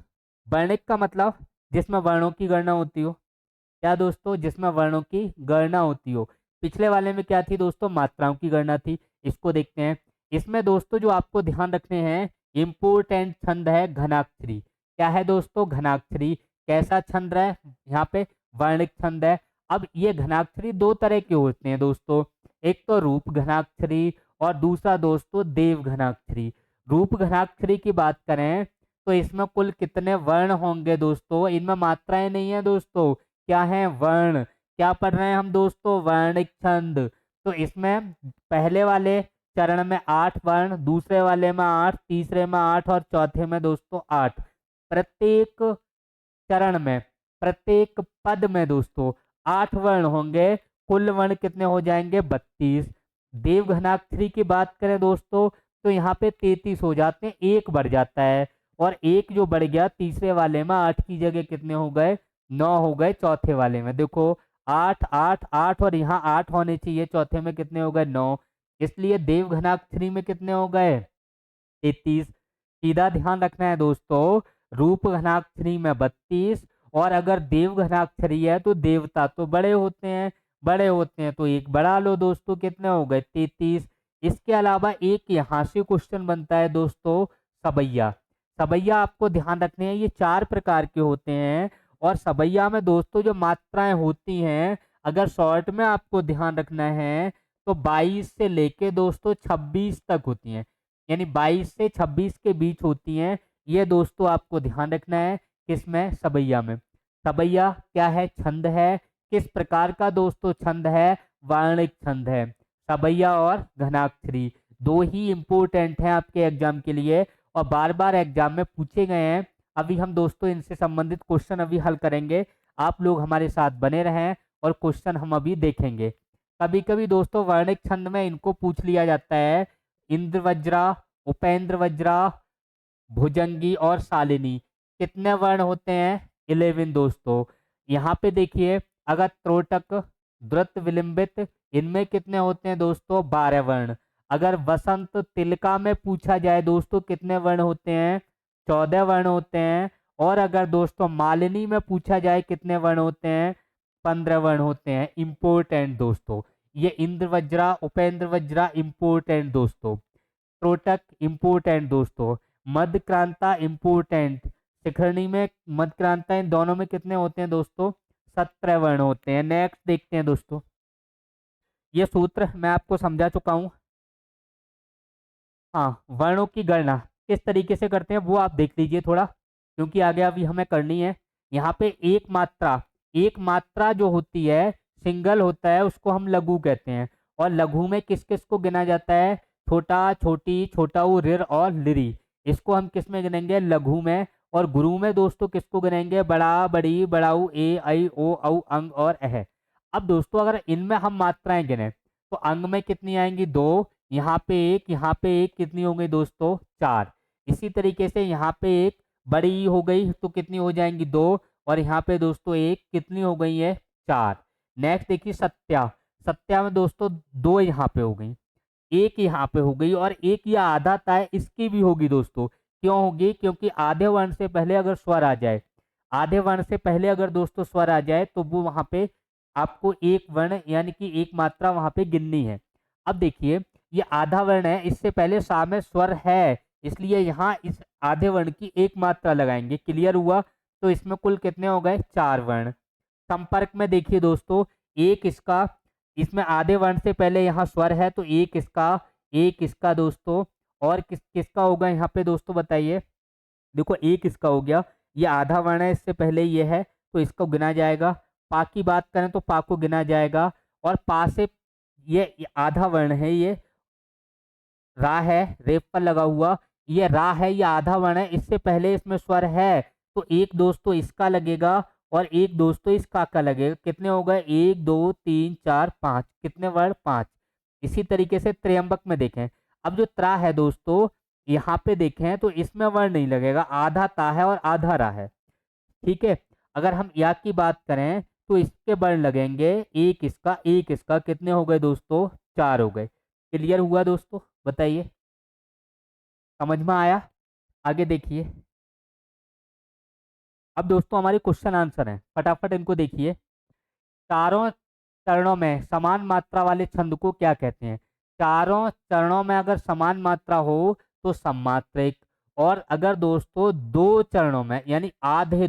वर्णिक का मतलब जिसमें वर्णों की गणना होती हो। क्या दोस्तों, जिसमें वर्णों की गणना होती हो। पिछले वाले में क्या थी दोस्तों, मात्राओं की गणना थी। इसको देखते हैं। इसमें दोस्तों जो आपको ध्यान रखने हैं, इंपोर्टेंट छंद है घनाक्षरी। क्या है दोस्तों, घनाक्षरी। कैसा छंद है, यहाँ पे वर्णिक छंद है। अब ये घनाक्षरी दो तरह के होते हैं दोस्तों, एक तो रूप घनाक्षरी और दूसरा दोस्तों देव घनाक्षरी। रूप घनाक्षरी की बात करें तो इसमें कुल कितने वर्ण होंगे दोस्तों, इनमें मात्राएं नहीं है दोस्तों, क्या है, वर्ण। क्या पढ़ रहे हैं हम दोस्तों, वर्णिक छंद। तो इसमें पहले वाले चरण में 8 वर्ण, दूसरे वाले में 8, तीसरे में 8 और चौथे में दोस्तों 8। प्रत्येक चरण में, प्रत्येक पद में दोस्तों 8 वर्ण होंगे। कुल वर्ण कितने हो जाएंगे 32। देवघनाक्षरी की बात करें दोस्तों तो यहाँ पे 33 हो जाते हैं, एक बढ़ जाता है, और एक जो बढ़ गया तीसरे वाले में, 8 की जगह कितने हो गए 9 हो गए चौथे वाले में। देखो 8 8 8 और यहाँ 8 होने चाहिए, चौथे में कितने हो गए 9, इसलिए देवघनाक्षरी में कितने हो गए 33। सीधा ध्यान रखना है दोस्तों, रूप घनाक्षरी में 32, और अगर देव घनाक्षरी है तो देवता तो बड़े होते हैं, बड़े होते हैं तो एक बढ़ा लो दोस्तों, कितने हो गए 33। इसके अलावा एक यहाँ से क्वेश्चन बनता है दोस्तों, सबैया। सबैया आपको ध्यान रखने हैं, ये 4 प्रकार के होते हैं, और सबैया में दोस्तों जो मात्राएं होती हैं, अगर शॉर्ट में आपको ध्यान रखना है तो 22 से लेके दोस्तों 26 तक होती हैं, यानी 22 से 26 के बीच होती हैं। ये दोस्तों आपको ध्यान रखना है, किसमें सबैया में। सबैया क्या है, छंद है, किस प्रकार का दोस्तों छंद है, वर्णिक छंद है। सबैया और घनाक्षरी दो ही इंपॉर्टेंट हैं आपके एग्जाम के लिए, और बार बार एग्जाम में पूछे गए हैं। अभी हम दोस्तों इनसे संबंधित क्वेश्चन अभी हल करेंगे, आप लोग हमारे साथ बने रहें और क्वेश्चन हम अभी देखेंगे। कभी कभी दोस्तों वर्णिक छंद में इनको पूछ लिया जाता है, इंद्र वज्रा, उपेंद्र वज्रा, भुजंगी और शालिनी, कितने वर्ण होते हैं 11 दोस्तों। यहाँ पे देखिए, अगर त्रोटक, द्रुत, विलंबित, इनमें कितने होते हैं दोस्तों 12 वर्ण। अगर वसंत, तिलका में पूछा जाए दोस्तों कितने वर्ण होते हैं 14 वर्ण होते हैं। और अगर दोस्तों मालिनी में पूछा जाए कितने वर्ण होते हैं 15 वर्ण होते हैं। इंपोर्टेंट दोस्तों, ये इंद्र वज्रा, उपेंद्र वज्रा इंपोर्टेंट दोस्तों, त्रोटक इंपोर्टेंट दोस्तों, मध्य क्रांता इंपोर्टेंट, शिखरणी में मध्य क्रांता, इन दोनों में कितने होते हैं दोस्तों 17 वर्ण होते हैं। नेक्स्ट देखते हैं दोस्तों, ये सूत्र मैं आपको समझा चुका हूं। हाँ, वर्णों की गणना किस तरीके से करते हैं वो आप देख लीजिए थोड़ा, क्योंकि आगे अभी हमें करनी है। यहाँ पे एक मात्रा जो होती है, सिंगल होता है, उसको हम लघु कहते हैं। और लघु में किस किस को गिना जाता है, छोटा, छोटी, छोटा ऊ, ऋर और लिरी, इसको हम किस में गिनेंगे लघु में। और गुरु में दोस्तों किसको गिनेंगे, बड़ा, बड़ी, बड़ाऊ, ए, ऐ, ओ, औ, अंग और अह। अब दोस्तों अगर इनमें हम मात्राएं गिने तो अंग में कितनी आएंगी 2, यहाँ पे एक, यहाँ पे एक, कितनी हो गई दोस्तों 4। इसी तरीके से यहाँ पे एक बड़ी हो गई तो कितनी हो जाएंगी 2, और यहाँ पे दोस्तों एक, कितनी हो गई है 4। नेक्स्ट देखिए सत्या, सत्या में दोस्तों 2 यहाँ पे हो गई, एक यहाँ पे हो गई, और एक ये आधा ताय इसकी भी होगी दोस्तों। क्यों होगी, क्योंकि आधे वर्ण से पहले अगर स्वर आ जाए, आधे वर्ण से पहले अगर दोस्तों स्वर आ जाए तो वो वहां पे आपको एक वर्ण यानी कि एक मात्रा वहां पे गिननी है। अब देखिए ये आधा वर्ण है, इससे पहले सा में स्वर है, इसलिए यहाँ इस आधे वर्ण की एक मात्रा लगाएंगे। क्लियर हुआ, तो इसमें कुल कितने हो गए 4 वर्ण। संपर्क में देखिए दोस्तों, एक इसका, इसमें आधे वर्ण से पहले यहाँ स्वर है तो एक इसका दोस्तों, और किसका होगा यहाँ पे दोस्तों बताइए। देखो एक इसका हो गया, ये आधा वर्ण है, इससे पहले ये है तो इसको गिना जाएगा। पा की बात करें तो पा को गिना जाएगा, और पा से ये आधा वर्ण है, ये रा है, रेप पर लगा हुआ, ये रा है, ये आधा वर्ण है, इससे पहले इसमें स्वर है तो एक दोस्तों इसका लगेगा और एक दोस्तों इसका का लगेगा। कितने हो गए 1 2 3 4 5, कितने वर्ण 5। इसी तरीके से त्र्यंबक में देखें, अब जो त्रा है दोस्तों यहाँ पे देखें तो इसमें वर्ण नहीं लगेगा, आधा ता है और आधा रा है। ठीक है, अगर हम या की बात करें तो इसके वर्ण लगेंगे, एक इसका, कितने हो गए दोस्तों 4 हो गए। क्लियर हुआ दोस्तों, बताइए समझ में आया। आगे देखिए, अब दोस्तों हमारे क्वेश्चन आंसर हैं, फटाफट इनको देखिए। चारों चरणों में समान मात्रा वाले छंद को क्या कहते हैं। चारों चरणों में अगर समान मात्रा हो तो सम्मात्रिक, और अगर दोस्तों दो चरणों में यानी आधे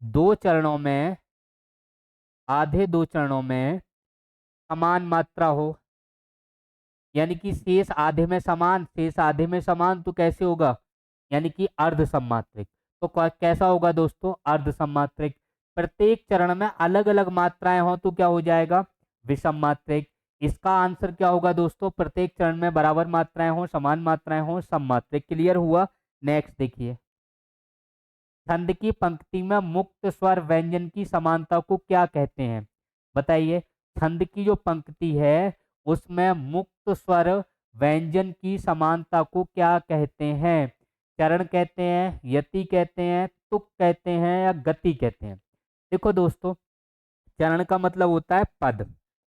दो चरणों में आधे दो चरणों में समान मात्रा हो, यानी कि शेष आधे में समान, शेष आधे में समान, तो कैसे होगा, यानी कि अर्ध सम्मात्रिक। तो कैसा होगा दोस्तों, अर्ध सम्मात्रिक। प्रत्येक चरण में अलग अलग मात्राएं हो तो क्या हो जाएगा, विषम मात्रिक। इसका आंसर क्या होगा दोस्तों, प्रत्येक चरण में बराबर मात्राएं हो, समान मात्राएं हो, सम्मात्रिक। क्लियर हुआ। नेक्स्ट देखिए, छंद की पंक्ति में मुक्त स्वर व्यंजन की समानता को क्या कहते हैं। बताइए छंद की जो पंक्ति है उसमें मुक्त स्वर व्यंजन की समानता को क्या कहते हैं? चरण कहते हैं, यति कहते हैं, तुक कहते हैं या गति कहते हैं? देखो दोस्तों, चरण का मतलब होता है पद।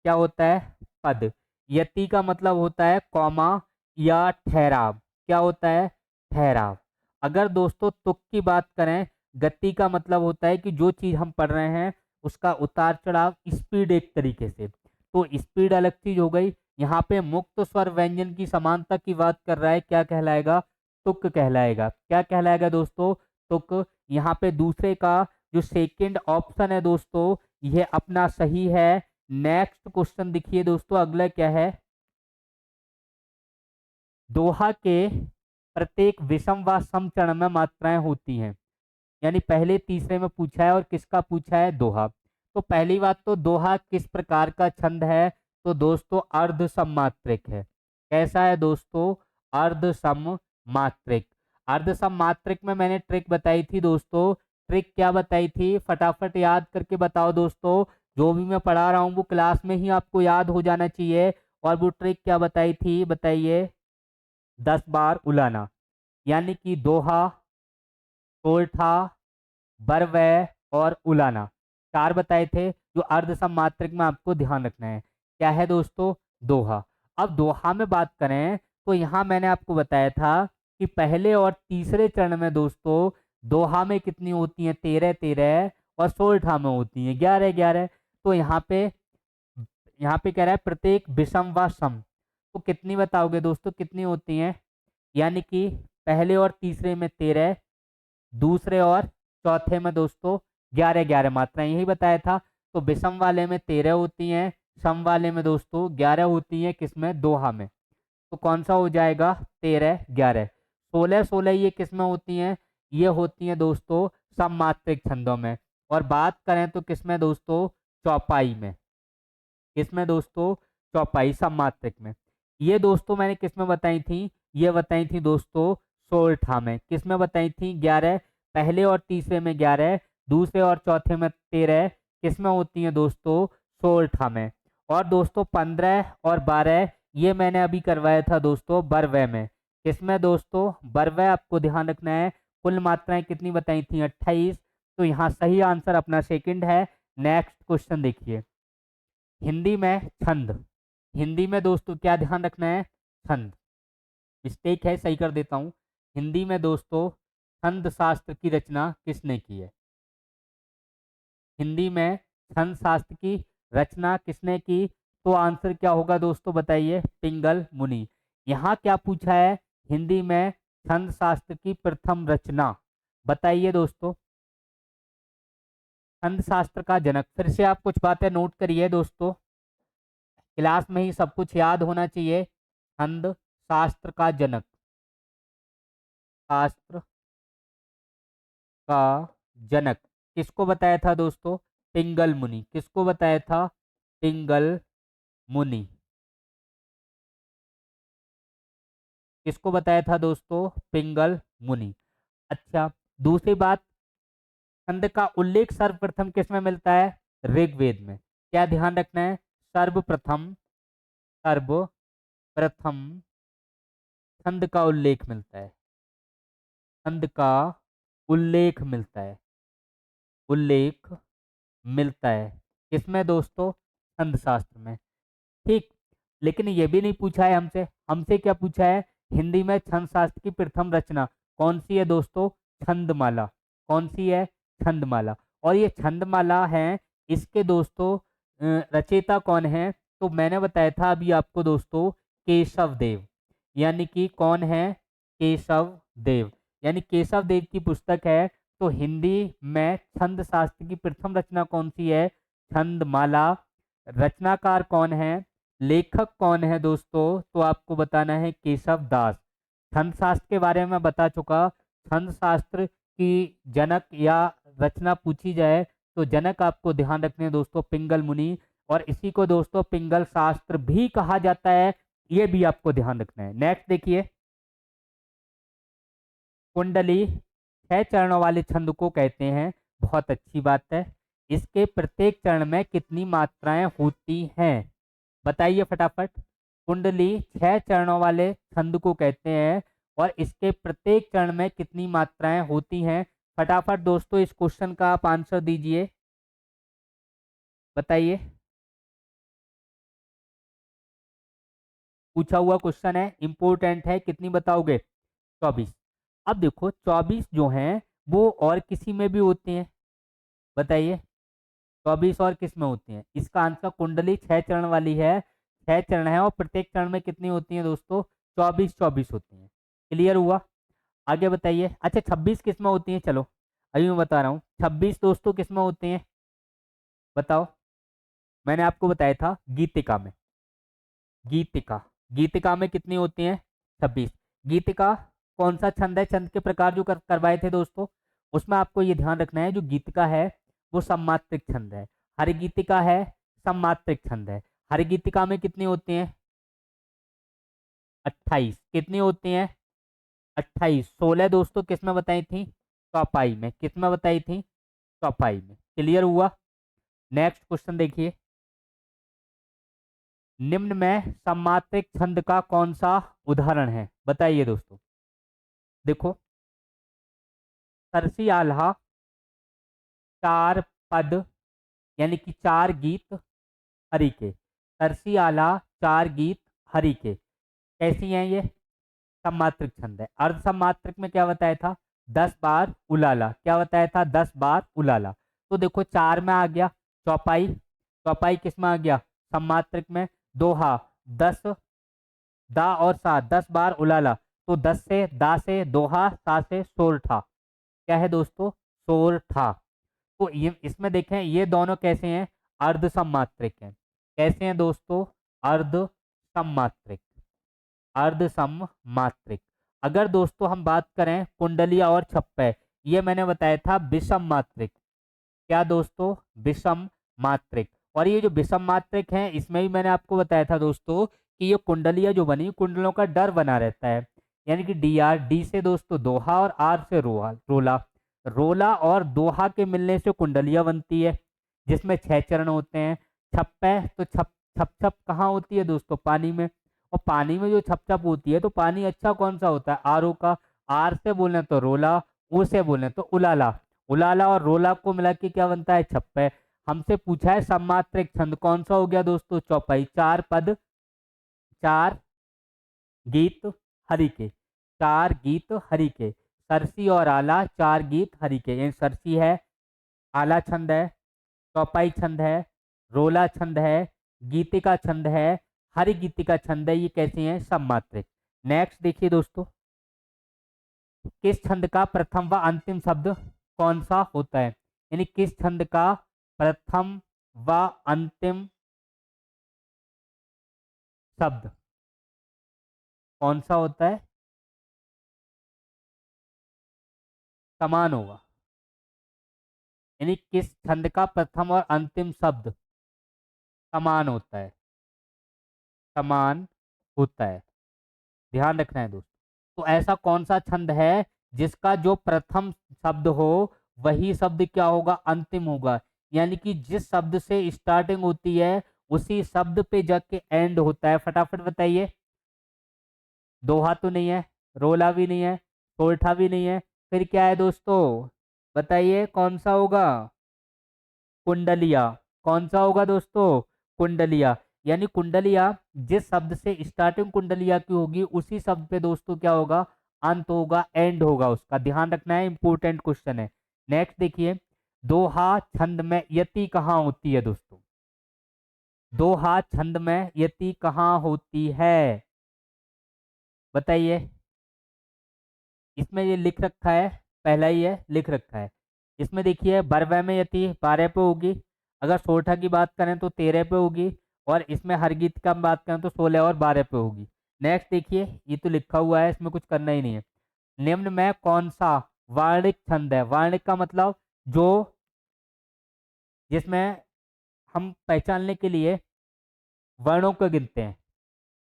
क्या होता है? पद। यति का मतलब होता है कौमा या ठहराव। क्या होता है? ठहराव। अगर दोस्तों तुक की बात करें, गति का मतलब होता है कि जो चीज हम पढ़ रहे हैं उसका उतार चढ़ाव, स्पीड एक तरीके से। तो स्पीड अलग चीज हो गई। यहाँ पे मुक्त स्वर व्यंजन की समानता की बात कर रहा है, क्या कहलाएगा? तुक कहलाएगा। क्या कहलाएगा दोस्तों? तुक। यहाँ पे दूसरे का जो सेकंड ऑप्शन है दोस्तों, ये अपना सही है। नेक्स्ट क्वेश्चन देखिए दोस्तों, अगला क्या है? दोहा के प्रत्येक विषम व सम चरण में मात्राएं होती हैं। यानी पहले तीसरे में पूछा है और किसका पूछा है? दोहा। तो पहली बात तो दोहा किस प्रकार का छंद है? तो दोस्तों अर्ध सममात्रिक है। कैसा है दोस्तों? अर्ध सममात्रिक। अर्ध सममात्रिक में मैंने ट्रिक बताई थी दोस्तों। ट्रिक क्या बताई थी? फटाफट याद करके बताओ दोस्तों। जो भी मैं पढ़ा रहा हूँ वो क्लास में ही आपको याद हो जाना चाहिए। और वो ट्रिक क्या बताई थी? बताइए। 10 बार उलाना। यानी कि दोहा, सोरठा, बरवै और उलाना, 4 बताए थे जो अर्ध सममात्रक में आपको ध्यान रखना है। क्या है दोस्तों? दोहा। अब दोहा में बात करें तो यहाँ मैंने आपको बताया था कि पहले और तीसरे चरण में दोस्तों दोहा में कितनी होती है? 13 13। और सोरठा में होती है 11 11। तो यहाँ पे कह रहा है प्रत्येक विषम व सम। तो कितनी बताओगे दोस्तों? कितनी होती हैं? यानी कि पहले और तीसरे में 13, दूसरे और चौथे में दोस्तों 11 11 मात्राएं, यही बताया था। तो विषम वाले में 13 होती हैं, सम वाले में दोस्तों 11 होती हैं। किसमें? दोहा में। तो कौन सा हो जाएगा? 13 11। 16 16 ये किसमें होती हैं? ये होती हैं दोस्तों सममात्रिक छंदों में। और बात करें तो किसमें दोस्तों? चौपाई में। किसमें दोस्तों? चौपाई सममात्रिक में। ये दोस्तों मैंने किसमें बताई थी? ये बताई थी दोस्तों सोरठा में। किसमें बताई थी? 11। पहले और तीसरे में 11, दूसरे और चौथे में 13। किसमें होती हैं दोस्तों? सोरठा में। और दोस्तों 15 और 12 ये मैंने अभी करवाया था दोस्तों बरवे में। किसमें दोस्तों? बरवे। आपको ध्यान रखना है कुल मात्राएं कितनी बताई थी? 28। तो यहाँ सही आंसर अपना सेकंड है। नेक्स्ट क्वेश्चन देखिए। हिंदी में छंद। हिंदी में दोस्तों क्या ध्यान रखना है? छंद। मिस्टेक है, सही कर देता हूं। हिंदी में दोस्तों छंद शास्त्र की रचना किसने की है? हिंदी में छंद शास्त्र की रचना किसने की? तो आंसर क्या होगा दोस्तों? बताइए। पिंगल मुनि। यहाँ क्या पूछा है? हिंदी में छंद शास्त्र की प्रथम रचना। बताइए दोस्तों। छंद शास्त्र का जनक। फिर से आप कुछ बातें नोट करिए दोस्तों, क्लास में ही सब कुछ याद होना चाहिए। छंद शास्त्र का जनक। शास्त्र का जनक किसको बताया था दोस्तों? पिंगल मुनि। किसको बताया था? पिंगल मुनि। किसको बताया था दोस्तों? पिंगल मुनि। अच्छा, दूसरी बात, छंद का उल्लेख सर्वप्रथम किस में मिलता है? ऋग्वेद में। क्या ध्यान रखना है? सर्वप्रथम, सर्वप्रथम छंद का उल्लेख मिलता है। छंद का उल्लेख मिलता है। उल्लेख मिलता है किसमें दोस्तों? छंद शास्त्र में। ठीक। लेकिन ये भी नहीं पूछा है हमसे। हमसे क्या पूछा है? हिंदी में छंद शास्त्र की प्रथम रचना कौन सी है दोस्तों? छंदमाला। कौन सी है? छंदमाला। और ये छंदमाला है, इसके दोस्तों रचयिता कौन है? तो मैंने बताया था अभी आपको दोस्तों, केशव देव। यानी कि कौन है? केशव देव। यानी केशव देव की पुस्तक है। तो हिंदी में छंद शास्त्र की प्रथम रचना कौन सी है? छंदमाला। रचनाकार कौन है? लेखक कौन है दोस्तों? तो आपको बताना है केशव दास। छंद शास्त्र के बारे में बता चुका। छंद शास्त्र की जनक या रचना पूछी जाए तो जनक आपको ध्यान रखने हैं दोस्तों पिंगल मुनि। और इसी को दोस्तों पिंगल शास्त्र भी कहा जाता है, ये भी आपको ध्यान रखना है। नेक्स्ट देखिए। कुंडली 6 चरणों वाले छंद को कहते हैं। बहुत अच्छी बात है। इसके प्रत्येक चरण में कितनी मात्राएं होती हैं? बताइए फटाफट। कुंडली 6 चरणों वाले छंद को कहते हैं और इसके प्रत्येक चरण में कितनी मात्राएं होती हैं? फटाफट दोस्तों इस क्वेश्चन का आप आंसर दीजिए, बताइए। पूछा हुआ क्वेश्चन है, इंपोर्टेंट है, कितनी बताओगे? 24। अब देखो 24 जो हैं वो और किसी में भी होते हैं, बताइए। 24 और किस में होती हैं? इसका आंसर कुंडली 6 चरण वाली है, 6 चरण है और प्रत्येक चरण में कितनी होती हैं दोस्तों? 24 होती हैं। क्लियर हुआ? आगे बताइए। अच्छा 26 किस में होती हैं? चलो अभी मैं बता रहा हूँ। 26 दोस्तों किस में होते हैं बताओ? मैंने आपको बताया था गीतिका में। गीतिका, गीतिका में कितनी होती हैं? 26। गीतिका कौन सा छंद है? छंद के प्रकार जो करवाए थे दोस्तों, उसमें आपको ये ध्यान रखना है जो गीतिका है वो सम्मात्रिक छंद है। हर गीतिका है सम्मात्रिक छंद है। हर गीतिका में कितनी होती हैं? 28। कितनी होती हैं? 28। 16 दोस्तों किस में बताई थी? चौपाई में। किस में बताई थी? चौपाई में। क्लियर हुआ? नेक्स्ट क्वेश्चन देखिए। निम्न में सम्मात्रिक छंद का कौन सा उदाहरण है? बताइए दोस्तों। देखो सरसी आल्हा 4 पद यानी कि 4 गीत हरि के। सरसी आल्हा 4 गीत हरि के कैसी हैं ये? सम्मात्रिक छंद है। अर्ध सम्मात्रिक में क्या बताया था? 10 बार उलाला। क्या बताया था? 10 बार उलाला। तो देखो 4 में आ गया चौपाई। चौपाई किस में आ गया? सम्मात्रिक में। दोहा 10, दा और सा 10 बार उलाला, तो 10 से दा से दोहा, सा से सोरठा। क्या है दोस्तों? सोरठा। तो ये इसमें देखें ये दोनों कैसे हैं? अर्ध सम्मात्रिक हैं। कैसे हैं दोस्तों? अर्ध सम्मात्रिक। अर्ध सम्मात्रिक। अगर दोस्तों हम बात करें कुंडलिया और छप्पे, ये मैंने बताया था विषम मात्रिक। क्या दोस्तों? विषम मात्रिक। और ये जो विषम मात्रिक हैं इसमें भी मैंने आपको बताया था दोस्तों कि ये कुंडलिया जो बनी, कुंडलों का डर बना रहता है। यानी कि डी आर, डी से दोस्तों दोहा और आर से रोला। रोला और दोहा के मिलने से कुंडलिया बनती है जिसमें 6 चरण होते हैं। छप्पे तो छप छप छप कहाँ होती है दोस्तों? पानी में। और पानी में जो छप छप होती है तो पानी अच्छा कौन सा होता है? आर ओ का। आर से बोले तो रोला, ऊ से बोले तो उलाला। उलाला और रोला को मिला के क्या बनता है? छप्पे। हमसे पूछा है सम्मात्रिक छंद कौन सा हो गया दोस्तों? चौपाई। 4 पद 4 गीत हरि के। 4 गीत हरि के। सरसी और आला 4 गीत हरि के। ये सरसी है, आला छंद है, चौपाई छंद है, रोला छंद है, गीतिका छंद है, हरि गीतिका छंद है। ये कैसे हैं? सम्मात्रिक। नेक्स्ट देखिए दोस्तों, किस छंद का प्रथम व अंतिम शब्द कौन सा होता है? यानी किस छंद का प्रथम व अंतिम शब्द कौन सा होता है? समान होगा। यानी किस छंद का प्रथम और अंतिम शब्द समान होता है? समान होता है। ध्यान रखना है दोस्तों। तो ऐसा कौन सा छंद है जिसका जो प्रथम शब्द हो वही शब्द क्या होगा? अंतिम होगा। यानी कि जिस शब्द से स्टार्टिंग होती है उसी शब्द पे जाके एंड होता है। फटाफट बताइए। दोहा तो नहीं है, रोला भी नहीं है, सोरठा भी नहीं है, फिर क्या है दोस्तों? बताइए कौन सा होगा? कुंडलिया। कौन सा होगा दोस्तों? कुंडलिया। यानी कुंडलिया जिस शब्द से स्टार्टिंग कुंडलिया की होगी उसी शब्द पे दोस्तों क्या होगा? अंत होगा, एंड होगा उसका। ध्यान रखना है, इंपॉर्टेंट क्वेश्चन है। नेक्स्ट देखिए, दोहा छंद में यति कहाँ होती है दोस्तों? दोहा छंद में यति कहाँ होती है? बताइए। इसमें ये लिख रखा है, पहला ही है, लिख रखा है। इसमें देखिए बरवे में यति 12 पे होगी, अगर सोरठा की बात करें तो 13 पे होगी, और इसमें हरगीत का बात करें तो 16 और 12 पे होगी। नेक्स्ट देखिए, ये तो लिखा हुआ है, इसमें कुछ करना ही नहीं है। निम्न में कौन सा वार्णिक छंद है? वार्णिक का मतलब जो जिसमें हम पहचानने के लिए वर्णों को गिनते हैं,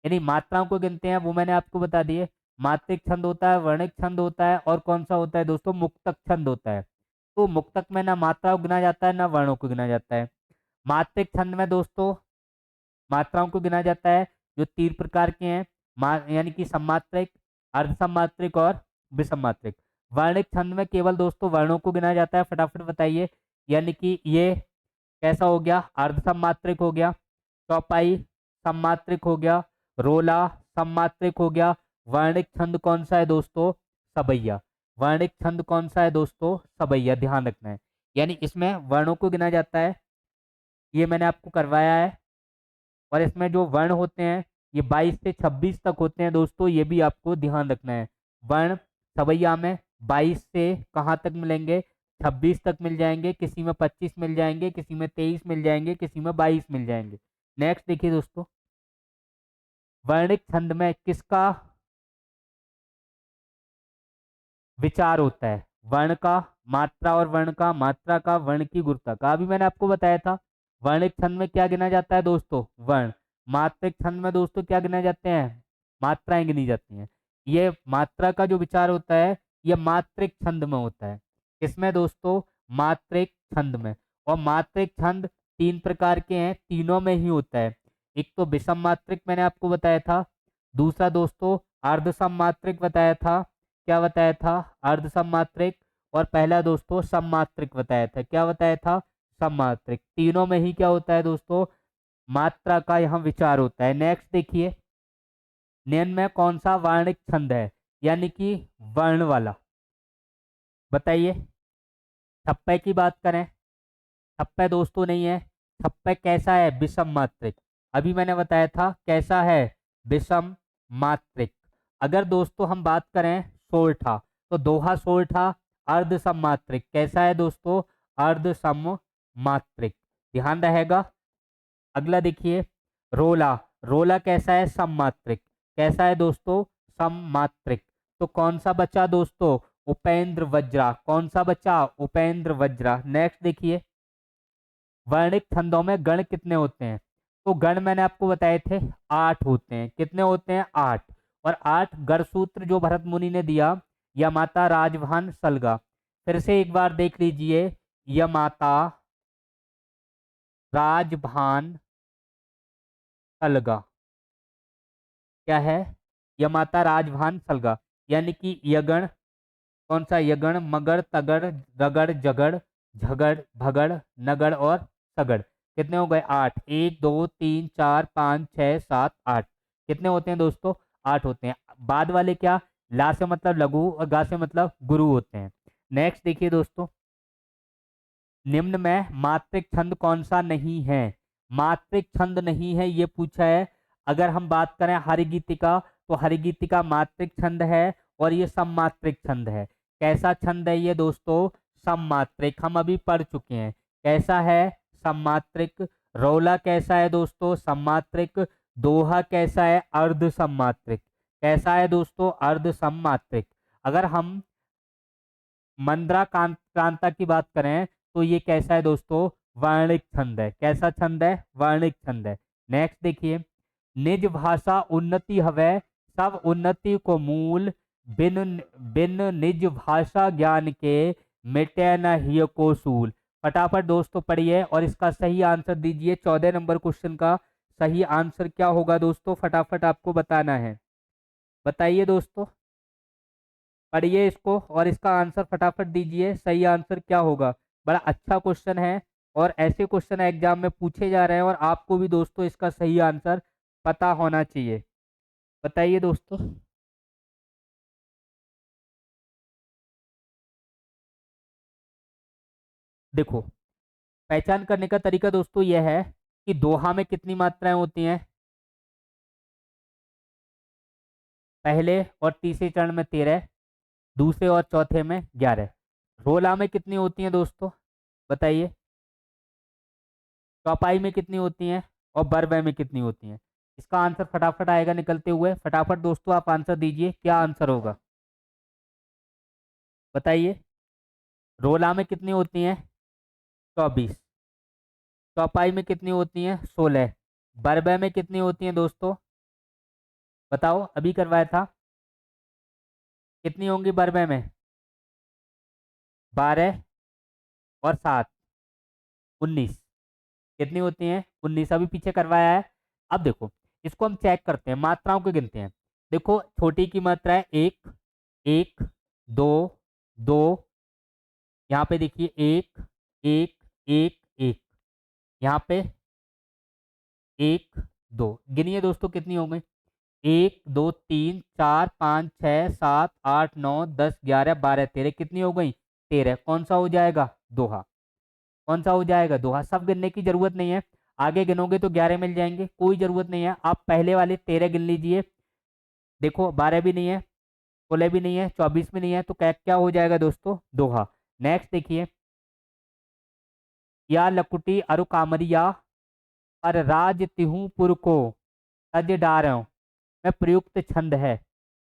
यानी मात्राओं को गिनते हैं, वो मैंने आपको बता दिए। मात्रिक छंद होता है, वर्णिक छंद होता है, और कौन सा होता है दोस्तों? मुक्तक छंद होता है। तो मुक्तक में ना मात्रा को गिना जाता है ना वर्णों को गिना जाता है। मात्रिक छंद में दोस्तों मात्राओं को गिना जाता है, जो 3 प्रकार के हैं, यानी कि सम्मात्रिक, अर्धसम्मात्रिक और विसम्मात्रिक। वर्णिक छंद में केवल दोस्तों वर्णों को गिना जाता है। फटाफट बताइए, यानी कि ये कैसा हो गया, अर्धसम्मात्रिक हो गया, चौपाई सम्मात्रिक हो गया, रोला सम्मात्रिक हो गया। वर्णिक छंद कौन सा है दोस्तों, सबैया। वर्णिक छंद कौन सा है दोस्तों, सबैया, ध्यान रखना है। यानी इसमें वर्णों को गिना जाता है, ये मैंने आपको करवाया है। और इसमें जो वर्ण होते हैं ये 22 से 26 तक होते हैं दोस्तों, ये भी आपको ध्यान रखना है। वर्ण सवैया में 22 से कहाँ तक मिलेंगे, 26 तक मिल जाएंगे, किसी में 25 मिल जाएंगे, किसी में 23 मिल जाएंगे, किसी में 22 मिल जाएंगे। नेक्स्ट देखिए दोस्तों, वर्णिक छंद में किसका विचार होता है, वर्ण का, मात्रा और वर्ण का, मात्रा का, वर्ण की गुरुता का। अभी मैंने आपको बताया था वर्णिक छंद में क्या गिना जाता है दोस्तों, वर्ण। मात्रिक छंद में दोस्तों क्या गिना जाते हैं, मात्राएं गिनी जाती हैं। ये मात्रा का जो विचार होता है ये मात्रिक छंद में होता है। इसमें दोस्तों मात्रिक छंद में। और मात्रिक छंद 3 प्रकार के हैं, तीनों में ही होता है। एक तो विषम मात्रिक मैंने आपको बताया था, दूसरा दोस्तों अर्धसम मात्रिक बताया था, क्या बताया था, अर्धसम्मात्रिक। और पहला दोस्तों सम्मात्रिक बताया था, क्या बताया था, सम्मात्रिक। तीनों में ही क्या होता है दोस्तों, मात्रा का यहाँ विचार होता है। नेक्स्ट देखिए, निम्न में कौन सा वर्णिक छंद है, यानी कि वर्ण वाला, बताइए। छप्पे की बात करें, छप्पे दोस्तों नहीं है। छप्पे कैसा है, विषम मात्रिक। अभी मैंने बताया था कैसा है, विषम मात्रिक। अगर दोस्तों हम बात करें सोरठा, तो दोहा सोरठा अर्ध सम्मात्रिक, कैसा है दोस्तों, अर्ध सम्मात्रिक, ध्यान रहेगा। अगला देखिए, रोला, रोला कैसा है, सम्मात्रिक, कैसा है दोस्तों, सम्मात्रिक। तो कौन सा बचा दोस्तों, उपेंद्र वज्रा, कौन सा बचा, उपेंद्र वज्रा। नेक्स्ट देखिए, वर्णिक छंदों में गण कितने होते हैं, तो गण मैंने आपको बताए थे 8 होते हैं। कितने होते हैं, 8। और 8 गढ़ सूत्र जो भरत मुनि ने दिया, या माता राजभान सलगा। फिर से एक बार देख लीजिए, या माता राजभान सलगा, क्या है, या माता राजभान सलगा। यानी कि यगण, कौन सा यगण, मगड़ तगड़ रगड़ जगड़ झगड़ भगड़ नगड़ और सगड़। कितने हो गए, 8। 1 2 3 4 5 6 7 8। कितने होते हैं दोस्तों, 8 होते हैं। बाद वाले क्या, ला से मतलब लघु और गा से मतलब गुरु होते हैं। नेक्स्ट देखिए दोस्तों, निम्न में मात्रिक छंद कौन सा नहीं है, मात्रिक छंद नहीं है ये पूछा है। अगर हम बात करें हरिगीतिका, तो हरिगीतिका मात्रिक छंद है और ये सम्मात्रिक छंद है। कैसा छंद है ये दोस्तों, सम्मात्रिक, हम अभी पढ़ चुके हैं। कैसा है, सम्मात्रिक। रौला कैसा है दोस्तों, सम्मात्रिक। दोहा कैसा है, अर्ध सम्मात्रिक। कैसा है दोस्तों, अर्ध सम्मात्रिक। अगर हम मंद्रा कांता की बात करें तो ये कैसा है दोस्तों, वर्णिक छंद है। कैसा छंद है, वर्णिक छंद है। नेक्स्ट देखिए, निज भाषा उन्नति हवै, सब उन्नति को मूल, बिन बिन निज भाषा ज्ञान के, मिटे न हिय को सूल। फटाफट दोस्तों पढ़िए और इसका सही आंसर दीजिए। 14 नंबर क्वेश्चन का सही आंसर क्या होगा दोस्तों, फटाफट आपको बताना है। बताइए दोस्तों, पढ़िए इसको और इसका आंसर फटाफट दीजिए, सही आंसर क्या होगा। बड़ा अच्छा क्वेश्चन है और ऐसे क्वेश्चन एग्जाम में पूछे जा रहे हैं और आपको भी दोस्तों इसका सही आंसर पता होना चाहिए। बताइए दोस्तों। देखो, पहचान करने का तरीका दोस्तों यह है कि दोहा में कितनी मात्राएं होती हैं, पहले और तीसरे चरण में 13, दूसरे और चौथे में 11। रोला में कितनी होती हैं दोस्तों, बताइए। चौपाई में कितनी होती हैं और बरबे में कितनी होती हैं। इसका आंसर फटाफट आएगा निकलते हुए। फटाफट दोस्तों आप आंसर दीजिए, क्या आंसर होगा, बताइए। रोला में कितनी होती हैं, 24। चौपाई में कितनी होती हैं, 16। बरबे में कितनी होती हैं दोस्तों, बताओ, अभी करवाया था। कितनी होंगी बरबे में, 12। और 7, 19। कितनी होती हैं? 19। अभी पीछे करवाया है। अब देखो, इसको हम चेक करते हैं, मात्राओं को गिनते हैं। देखो, छोटी की मात्रा है 1, 1, 2, 2। यहाँ पे देखिए 1, 1, 1, 1। यहाँ पे 1, 2। गिनिए दोस्तों कितनी हो गई? 1, 2, 3, 4, 5, 6, 7, 8, 9, 10, 11, 12, 13। कितनी हो गई? 13। कौन सा हो जाएगा? दोहा। कौन सा हो जाएगा? दोहा। सब गिनने की जरूरत नहीं है, आगे गिनोगे तो 11 मिल जाएंगे, कोई जरूरत नहीं है। आप पहले वाले 13 गिन लीजिए। देखो, 12 भी नहीं है, 16 भी नहीं है, 24 भी नहीं है, तो क्या क्या हो जाएगा दोस्तों? दोहा। नेक्स्ट देखिए, या लकुटी अरु कामरिया पर राज तिहु पुर को तज डारं में प्रयुक्त छंद है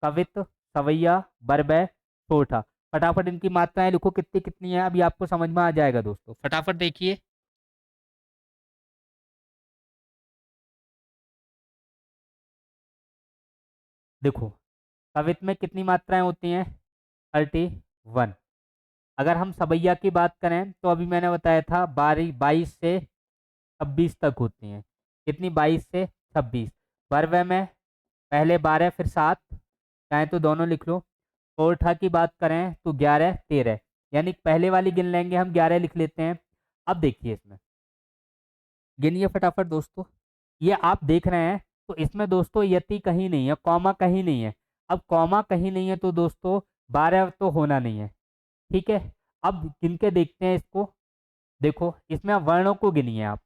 कवित, सवैया, बरबै, सोठा। फटाफट इनकी मात्राएं लिखो, कितनी कितनी है, अभी आपको समझ में आ जाएगा दोस्तों। फटाफट देखिए। देखो, कवित में कितनी मात्राएं होती हैं? 31। अगर हम सवैया की बात करें तो अभी मैंने बताया था 22 से 26 तक होती हैं। कितनी? 22 से 26। बरवे में पहले 12 फिर 7, चाहे तो दोनों लिख लो। चौथा की बात करें तो 11, 13, यानी पहले वाली गिन लेंगे हम, 11 लिख लेते हैं। अब देखिए इसमें, गिनिए फटाफट दोस्तों। ये आप देख रहे हैं तो इसमें दोस्तों यति कहीं नहीं है, कॉमा कहीं नहीं है। अब कॉमा कहीं नहीं है तो दोस्तों 12 तो होना नहीं है। ठीक है, अब गिन के देखते हैं इसको। देखो, इसमें वर्णों को गिनिए आप।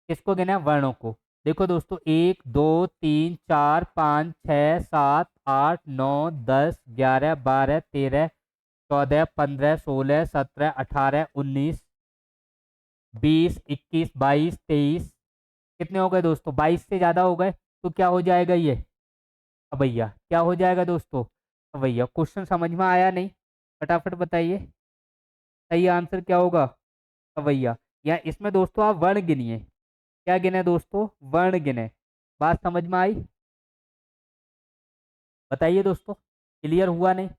किसको गिना है? वर्णों को। देखो दोस्तों, 1, 2, 3, 4, 5, 6, 7, 8, 9, 10, 11, 12, 13, 14, 15, 16, 17, 18, 19, 20, 21, 22, 23। कितने हो गए दोस्तों? 22 से ज्यादा हो गए तो क्या हो जाएगा ये? अब भैया क्या हो जाएगा दोस्तों? अब भैया, क्वेश्चन समझ में आया नहीं? फटाफट बताइए, सही आंसर क्या होगा? अब भैया, या इसमें दोस्तों आप वर्ण गिनिए। क्या गिने दोस्तों? वर्ण गिने। बात समझ में आई? बताइए दोस्तों, क्लियर हुआ नहीं?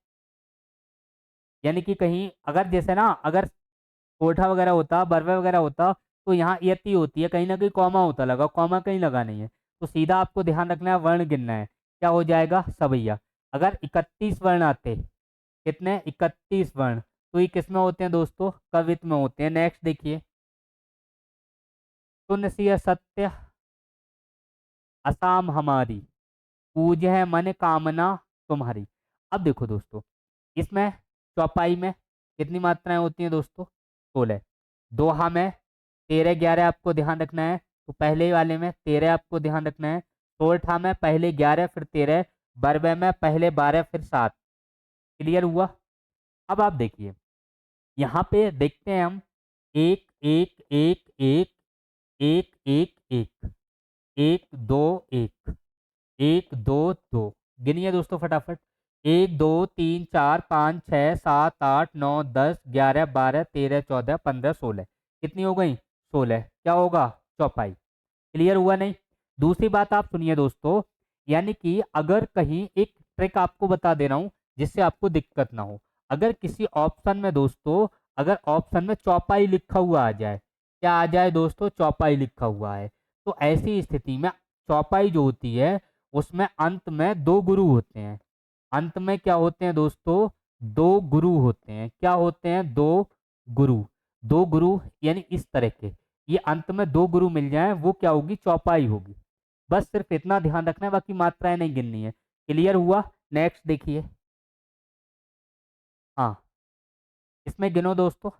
यानी कि कहीं अगर जैसे ना, अगर कोठा वगैरह होता, बरवे वगैरह होता, तो यहाँ यति होती है, कहीं ना कहीं कॉमा होता लगा, कॉमा कहीं लगा नहीं है। तो सीधा आपको ध्यान रखना है, वर्ण गिनना है। क्या हो जाएगा? सवैया। अगर 31 वर्ण आते, कितने? 31 वर्ण, तो ये किस में होते हैं दोस्तों? कवित में होते हैं। नेक्स्ट देखिए, सुन सिय सत्य असाम हमारी, पूज है मन कामना तुम्हारी। अब देखो दोस्तों, इसमें चौपाई में कितनी मात्राएं होती हैं दोस्तों? 16। दोहा में 13, 11 आपको ध्यान रखना है, तो पहले वाले में 13 आपको ध्यान रखना है। सोरठा में पहले 11 फिर 13। बरबे में पहले 12 फिर 7। क्लियर हुआ? अब आप देखिए, यहाँ पे देखते हैं हम, एक, एक, एक, एक, एक, एक, एक, एक, दो, एक, एक, दो, दो। गिनिए दोस्तों फटाफट। 1, 2, 3, 4, 5, 6, 7, 8, 9, 10, 11, 12, 13, 14, 15, 16। कितनी हो गई? 16। क्या होगा? चौपाई। क्लियर हुआ नहीं? दूसरी बात आप सुनिए दोस्तों, यानी कि अगर कहीं एक ट्रिक आपको बता दे रहा हूं जिससे आपको दिक्कत ना हो। अगर किसी ऑप्शन में दोस्तों, अगर ऑप्शन में चौपाई लिखा हुआ आ जाए, क्या आ जाए दोस्तों? चौपाई लिखा हुआ है, तो ऐसी स्थिति में चौपाई जो होती है उसमें अंत में दो गुरु होते हैं। अंत में क्या होते हैं दोस्तों? दो गुरु होते हैं। क्या होते हैं? दो गुरु। दो गुरु यानी इस तरह के, ये अंत में दो गुरु मिल जाए, वो क्या होगी? चौपाई होगी। बस सिर्फ इतना ध्यान रखना है, बाकी मात्राएं नहीं गिननी है। क्लियर हुआ? नेक्स्ट देखिए। हाँ, इसमें गिनो दोस्तों।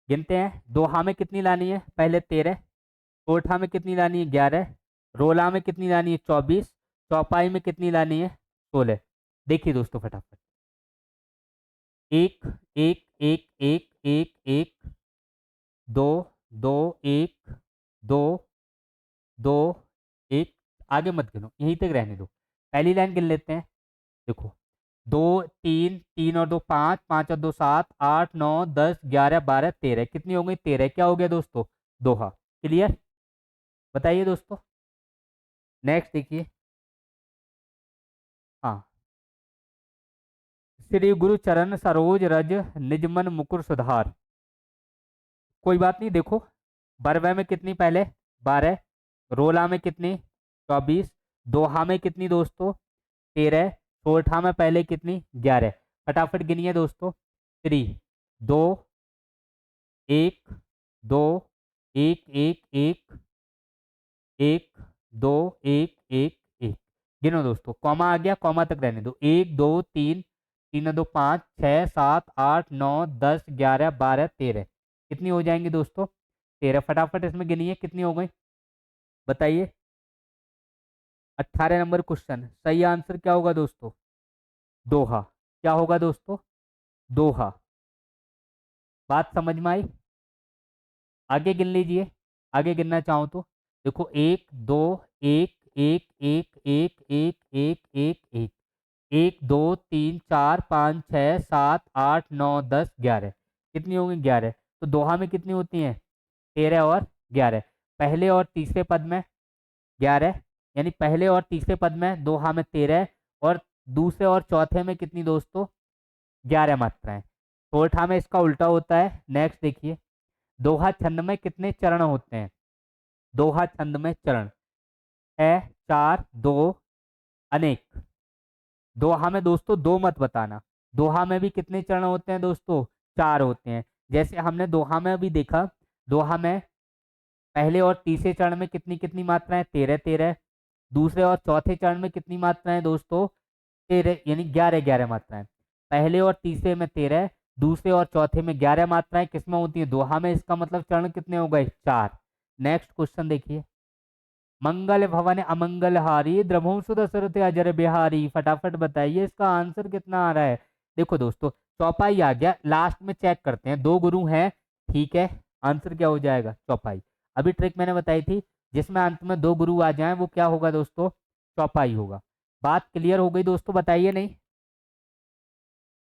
गिनते हैं। दोहा में कितनी लानी है? पहले 13। कोठा में कितनी लानी है? 11। रोला में कितनी लानी है? 24। चौपाई में कितनी लानी है? 16। देखिए दोस्तों फटाफट, एक, एक, एक, एक, एक, एक, दो, दो, एक, दो, दो, एक। आगे मत गिनो, यहीं तक रहने दो। पहली लाइन गिन लेते हैं। देखो, 2, 3, 3 और 2 5, 5 और 2 7, 8, 9, 10, 11, 12, 13। कितनी हो गई? 13। क्या हो गया दोस्तों? दोहा। क्लियर? बताइए दोस्तों। नेक्स्ट देखिए। हाँ, श्री गुरु चरण सरोज रज निज मन मुकुर सुधार। कोई बात नहीं, देखो बरवे में कितनी पहले 12, रोला में कितनी 24, दोहा में कितनी दोस्तों 13, सोरठा में पहले कितनी 11। फटाफट गिनिए दोस्तों। 3 2 1 2 1 1 1 1 2 1 1 1। गिनो दोस्तों, कॉमा आ गया, कॉमा तक रहने दो। 1 2 3 3 2 5 6 7 8 9 10 11 12 13। कितनी हो जाएंगी दोस्तों 13। फटाफट इसमें गिनिए कितनी हो गई बताइए। 18 नंबर क्वेश्चन, सही आंसर क्या होगा दोस्तों दोहा। क्या होगा दोस्तों दोहा। बात समझ में आई। आगे गिन लीजिए, आगे गिनना चाहो तो देखो 1 2 1 1 1 1 1 1 1 1 1 2 3 4 5 6 7 8 9 10 11। कितनी होंगी 11। तो दोहा में कितनी होती हैं 13 और 11। पहले और तीसरे पद में 11, यानी पहले और तीसरे पद में दोहा में 13, और दूसरे और चौथे में कितनी दोस्तों 11 मात्राएं। चौथा में इसका उल्टा होता है। नेक्स्ट देखिए, दोहा छंद में कितने चरण होते हैं। दोहा छंद में चरण है 4 2 अनेक। दोहा में दोस्तों दो मत बताना, दोहा में भी कितने चरण होते हैं दोस्तों 4 होते हैं। जैसे हमने दोहा में अभी देखा, दोहा में पहले और तीसरे चरण में कितनी कितनी मात्राएं 13 13। दूसरे और चौथे चरण में कितनी मात्राएं दोस्तों 13, यानी 11 11 मात्राएं। पहले और तीसरे में 13, दूसरे और चौथे में 11 मात्राएं किसमें होती है दोहा में। इसका मतलब चरण कितने हो गए 4। नेक्स्ट क्वेश्चन देखिए, मंगल भवन अमंगल हारी द्रभुंसु दशरथ अजर बिहारी। फटाफट बताइए इसका आंसर कितना आ रहा है। देखो दोस्तों चौपाई आ गया, लास्ट में चेक करते हैं। दो गुरु हैं, ठीक है, आंसर क्या हो जाएगा चौपाई। अभी ट्रिक मैंने बताई थी, जिसमें अंत में दो गुरु आ जाए वो क्या होगा दोस्तों चौपाई होगा। बात क्लियर हो गई दोस्तों, बताइए नहीं।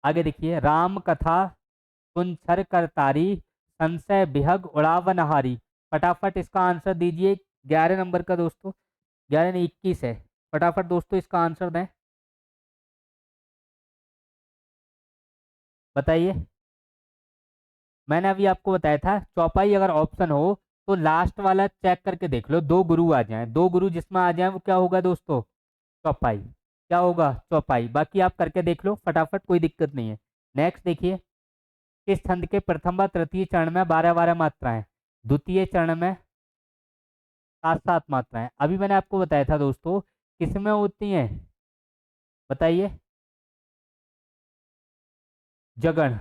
आगे देखिए, राम कथा सुन छर करतारी संशय बिहग उड़ावन हारी। फटाफट इसका आंसर दीजिए। 11 नंबर का दोस्तों, 11 नहीं 21 है। फटाफट दोस्तों इसका आंसर दें, बताइए। मैंने अभी आपको बताया था चौपाई अगर ऑप्शन हो तो लास्ट वाला चेक करके देख लो, दो गुरु आ जाएं, दो गुरु जिसमें आ जाए वो क्या होगा दोस्तों चौपाई। क्या होगा चौपाई। बाकी आप करके देख लो फटाफट, कोई दिक्कत नहीं है। नेक्स्ट देखिए, किस छंद के प्रथम व तृतीय चरण में 12 12 मात्राएं, द्वितीय चरण में 7 7 मात्राएं। अभी मैंने आपको बताया था दोस्तों किसमें होती हैं बताइए। जगन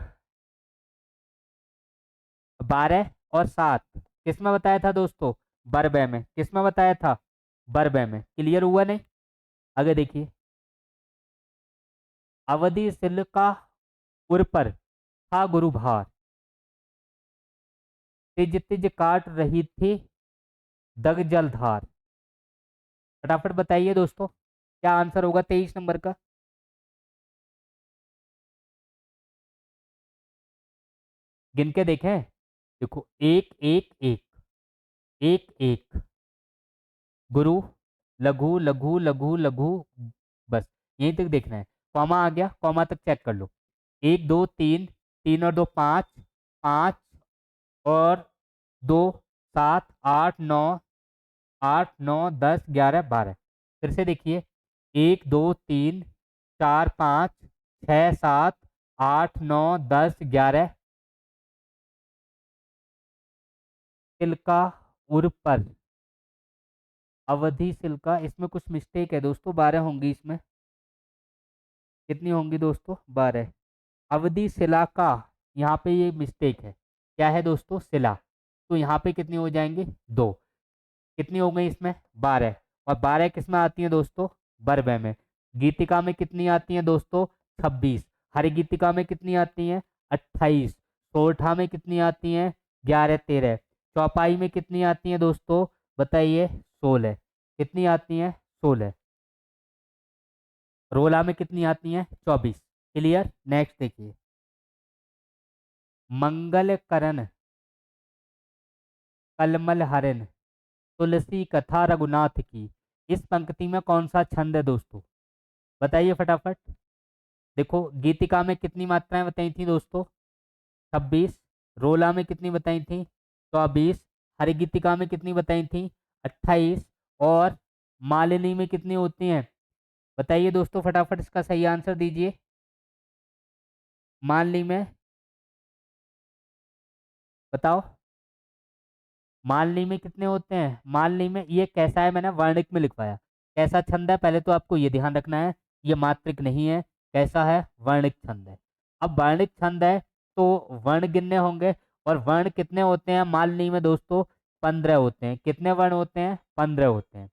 12 और 7 किसमें बताया था दोस्तों बरबे में। किसमें बताया था बरबे में। क्लियर हुआ नहीं। आगे देखिए, अवधि सिल का उर पर था गुरु भार तिज तिज काट रही थी दग जलधार। फटाफट बताइए दोस्तों क्या आंसर होगा 23 नंबर का। गिन के देखें, देखो 1 1 1 1 1 गुरु लघु लघु लघु लघु, बस यहीं तक देखना है। कॉमा आ गया, कॉमा तक चेक कर लो। 1 2 3, 3 और 2 5, 5 और 2 7 8 9, 8 9 10 11 12। फिर से देखिए 1 2 3 4 5 6 7 8 9 10 11। सिल्का उर पर अवधि सिल्का, इसमें कुछ मिस्टेक है दोस्तों, 12 होंगी इसमें। कितनी होंगी दोस्तों 12। अवधि शिला का, यहाँ पे ये मिस्टेक है। क्या है दोस्तों शिला, तो यहाँ पे कितनी हो जाएंगी 2। कितनी हो गई इसमें 12। और 12 किस में आती है दोस्तों बरबे में। गीतिका में कितनी आती है दोस्तों 26। हरि गीतिका में कितनी आती है 28। सोरठा में कितनी आती है 11 13। चौपाई में कितनी आती है दोस्तों बताइए 16। कितनी आती है 16। रोला में कितनी आती है 24। क्लियर। नेक्स्ट देखिए, मंगल करण कलमल हरण तुलसी कथा रघुनाथ की। इस पंक्ति में कौन सा छंद है दोस्तों बताइए फटाफट। देखो गीतिका में कितनी मात्राएं बताई थी दोस्तों 26। रोला में कितनी बताई थी 24, हरिगीतिका में कितनी बताई थी? 28, और मालिनी में कितनी होती हैं? बताइए दोस्तों, फटाफट इसका सही आंसर दीजिए। मालिनी में बताओ, मालिनी में कितने होते हैं? मालिनी में ये कैसा है, मैंने वर्णिक में लिखवाया। कैसा छंद है, पहले तो आपको ये ध्यान रखना है, ये मात्रिक नहीं है। कैसा है? वर्णिक छंद है। अब वर्णिक छंद है तो वर्ण गिनने होंगे, और वर्ण कितने होते हैं मालिनी में दोस्तों? 15 होते हैं। कितने वर्ण होते हैं? 15 होते हैं।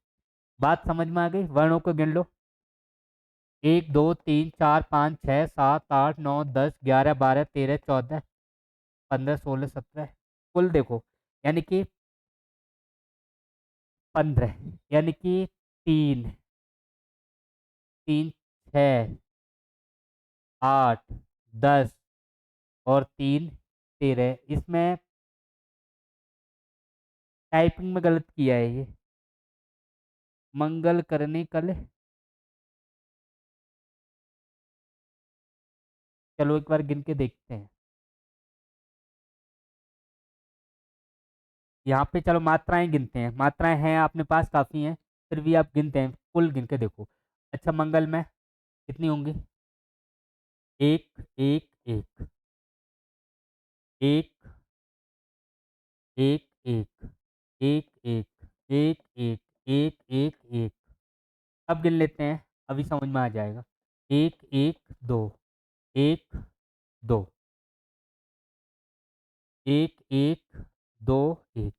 बात समझ में आ गई? वर्णों को गिन लो। 1 2 3 4 5 6 7 8 9 10 11 12 13 14 15 16 17, कुल देखो, यानी कि 15, यानी कि 3 3 6 8 10 और 3 13। इसमें टाइपिंग में गलत किया है ये। मंगल करने कल, चलो एक बार गिन के देखते हैं। यहाँ पे चलो मात्राएं गिनते हैं। मात्राएं हैं अपने पास, काफ़ी हैं, फिर भी आप गिनते हैं, कुल गिन के देखो। अच्छा, मंगल में कितनी होंगी? एक एक एक एक एक एक एक एक एक एक एक एक एक। अब गिन लेते हैं, अभी समझ में आ जाएगा। एक एक दो, एक दो, एक एक दो, एक,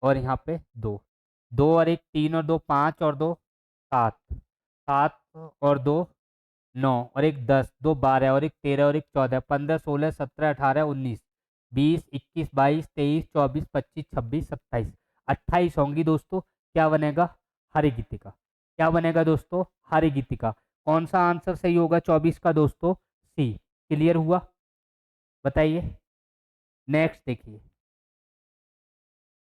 और यहाँ पे दो, दो और एक 3 और 2 5 और 2 7, 7 और 2 9 और एक 10, 2 12 और एक 13 और एक 14 15 16 17 18 19 20 21 22 23 24 25 26 27 28 होंगी दोस्तों। क्या बनेगा? हरिगीतिका। क्या बनेगा दोस्तों? हरिगीतिका। कौन सा आंसर सही होगा 24 का दोस्तों? सी। क्लियर हुआ? बताइए। नेक्स्ट देखिए,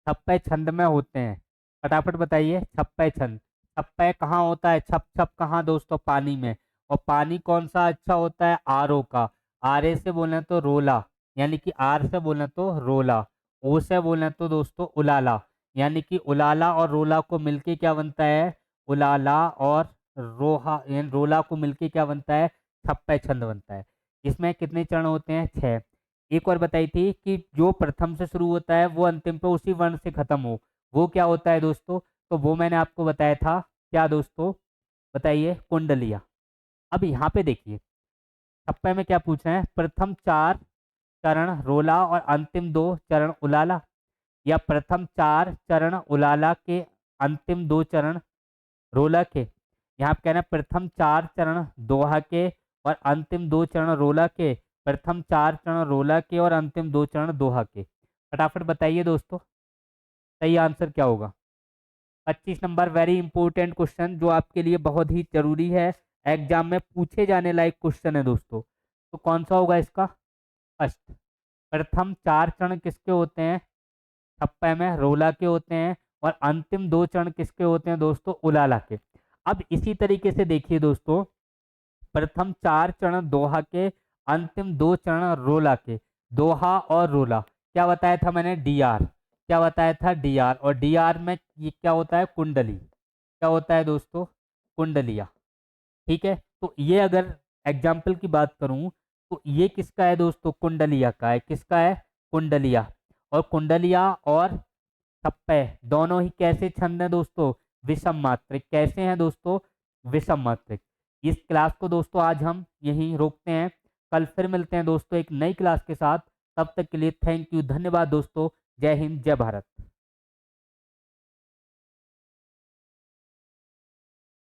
छप्पे छंद में होते हैं। फटाफट बताइए, छप्पे छंद। छप्पे कहाँ होता है? छप छप कहाँ दोस्तों? पानी में। और पानी कौन सा अच्छा होता है? आरओ का। आर ए से बोले तो रोला, यानी कि आर से बोले तो रोला। ओ से बोले तो दोस्तों उलाला, यानी कि उलाला और रोला को मिलके क्या बनता है? उलाला और रोहा, यानी रोला को मिलके क्या बनता है? छप्पे छंद बनता है। इसमें कितने चरण होते हैं? 6। एक और बताई थी कि जो प्रथम से शुरू होता है वो अंतिम पे उसी वर्ण से खत्म हो, वो क्या होता है दोस्तों? तो वो मैंने आपको बताया था। क्या दोस्तों? बताइए। कुंडलिया। अब यहाँ पे देखिए, छप्पे में क्या पूछ रहे हैं? प्रथम 4 चरण रोला और अंतिम 2 चरण उलाला, या प्रथम 4 चरण उलाला के, अंतिम 2 चरण रोला के। यहाँ पे कहना है प्रथम 4 चरण दोहा के और अंतिम 2 चरण रोला के, प्रथम 4 चरण रोला के और अंतिम 2 चरण दोहा के। फटाफट बताइए दोस्तों, सही आंसर क्या होगा? 25 नंबर, वेरी इंपॉर्टेंट क्वेश्चन जो आपके लिए बहुत ही जरूरी है, एग्जाम में पूछे जाने लायक क्वेश्चन है दोस्तों। तो कौन सा होगा इसका? फर्स्ट। प्रथम 4 चरण किसके होते हैं? छप्पे में रोला के होते हैं, और अंतिम 2 चरण किसके होते हैं दोस्तों? उलाला के। अब इसी तरीके से देखिए दोस्तों, प्रथम 4 चरण दोहा के, अंतिम 2 चरण रोला के। दोहा और रोला, क्या बताया था मैंने? D R. क्या बताया था? D R. और डी आर में ये क्या होता है? कुंडली। क्या होता है दोस्तों? कुंडलिया। ठीक है, तो ये अगर एग्जाम्पल की बात करूं तो ये किसका है दोस्तों? कुंडलिया का है। किसका है? कुंडलिया। और कुंडलिया और छप्पे दोनों ही कैसे छंद हैं दोस्तों? विषम मात्रिक। कैसे हैं दोस्तों? विषम मात्रिक। इस क्लास को दोस्तों आज हम यहीं रोकते हैं, कल फिर मिलते हैं दोस्तों एक नई क्लास के साथ। तब तक के लिए थैंक यू, धन्यवाद दोस्तों। जय हिंद, जय भारत।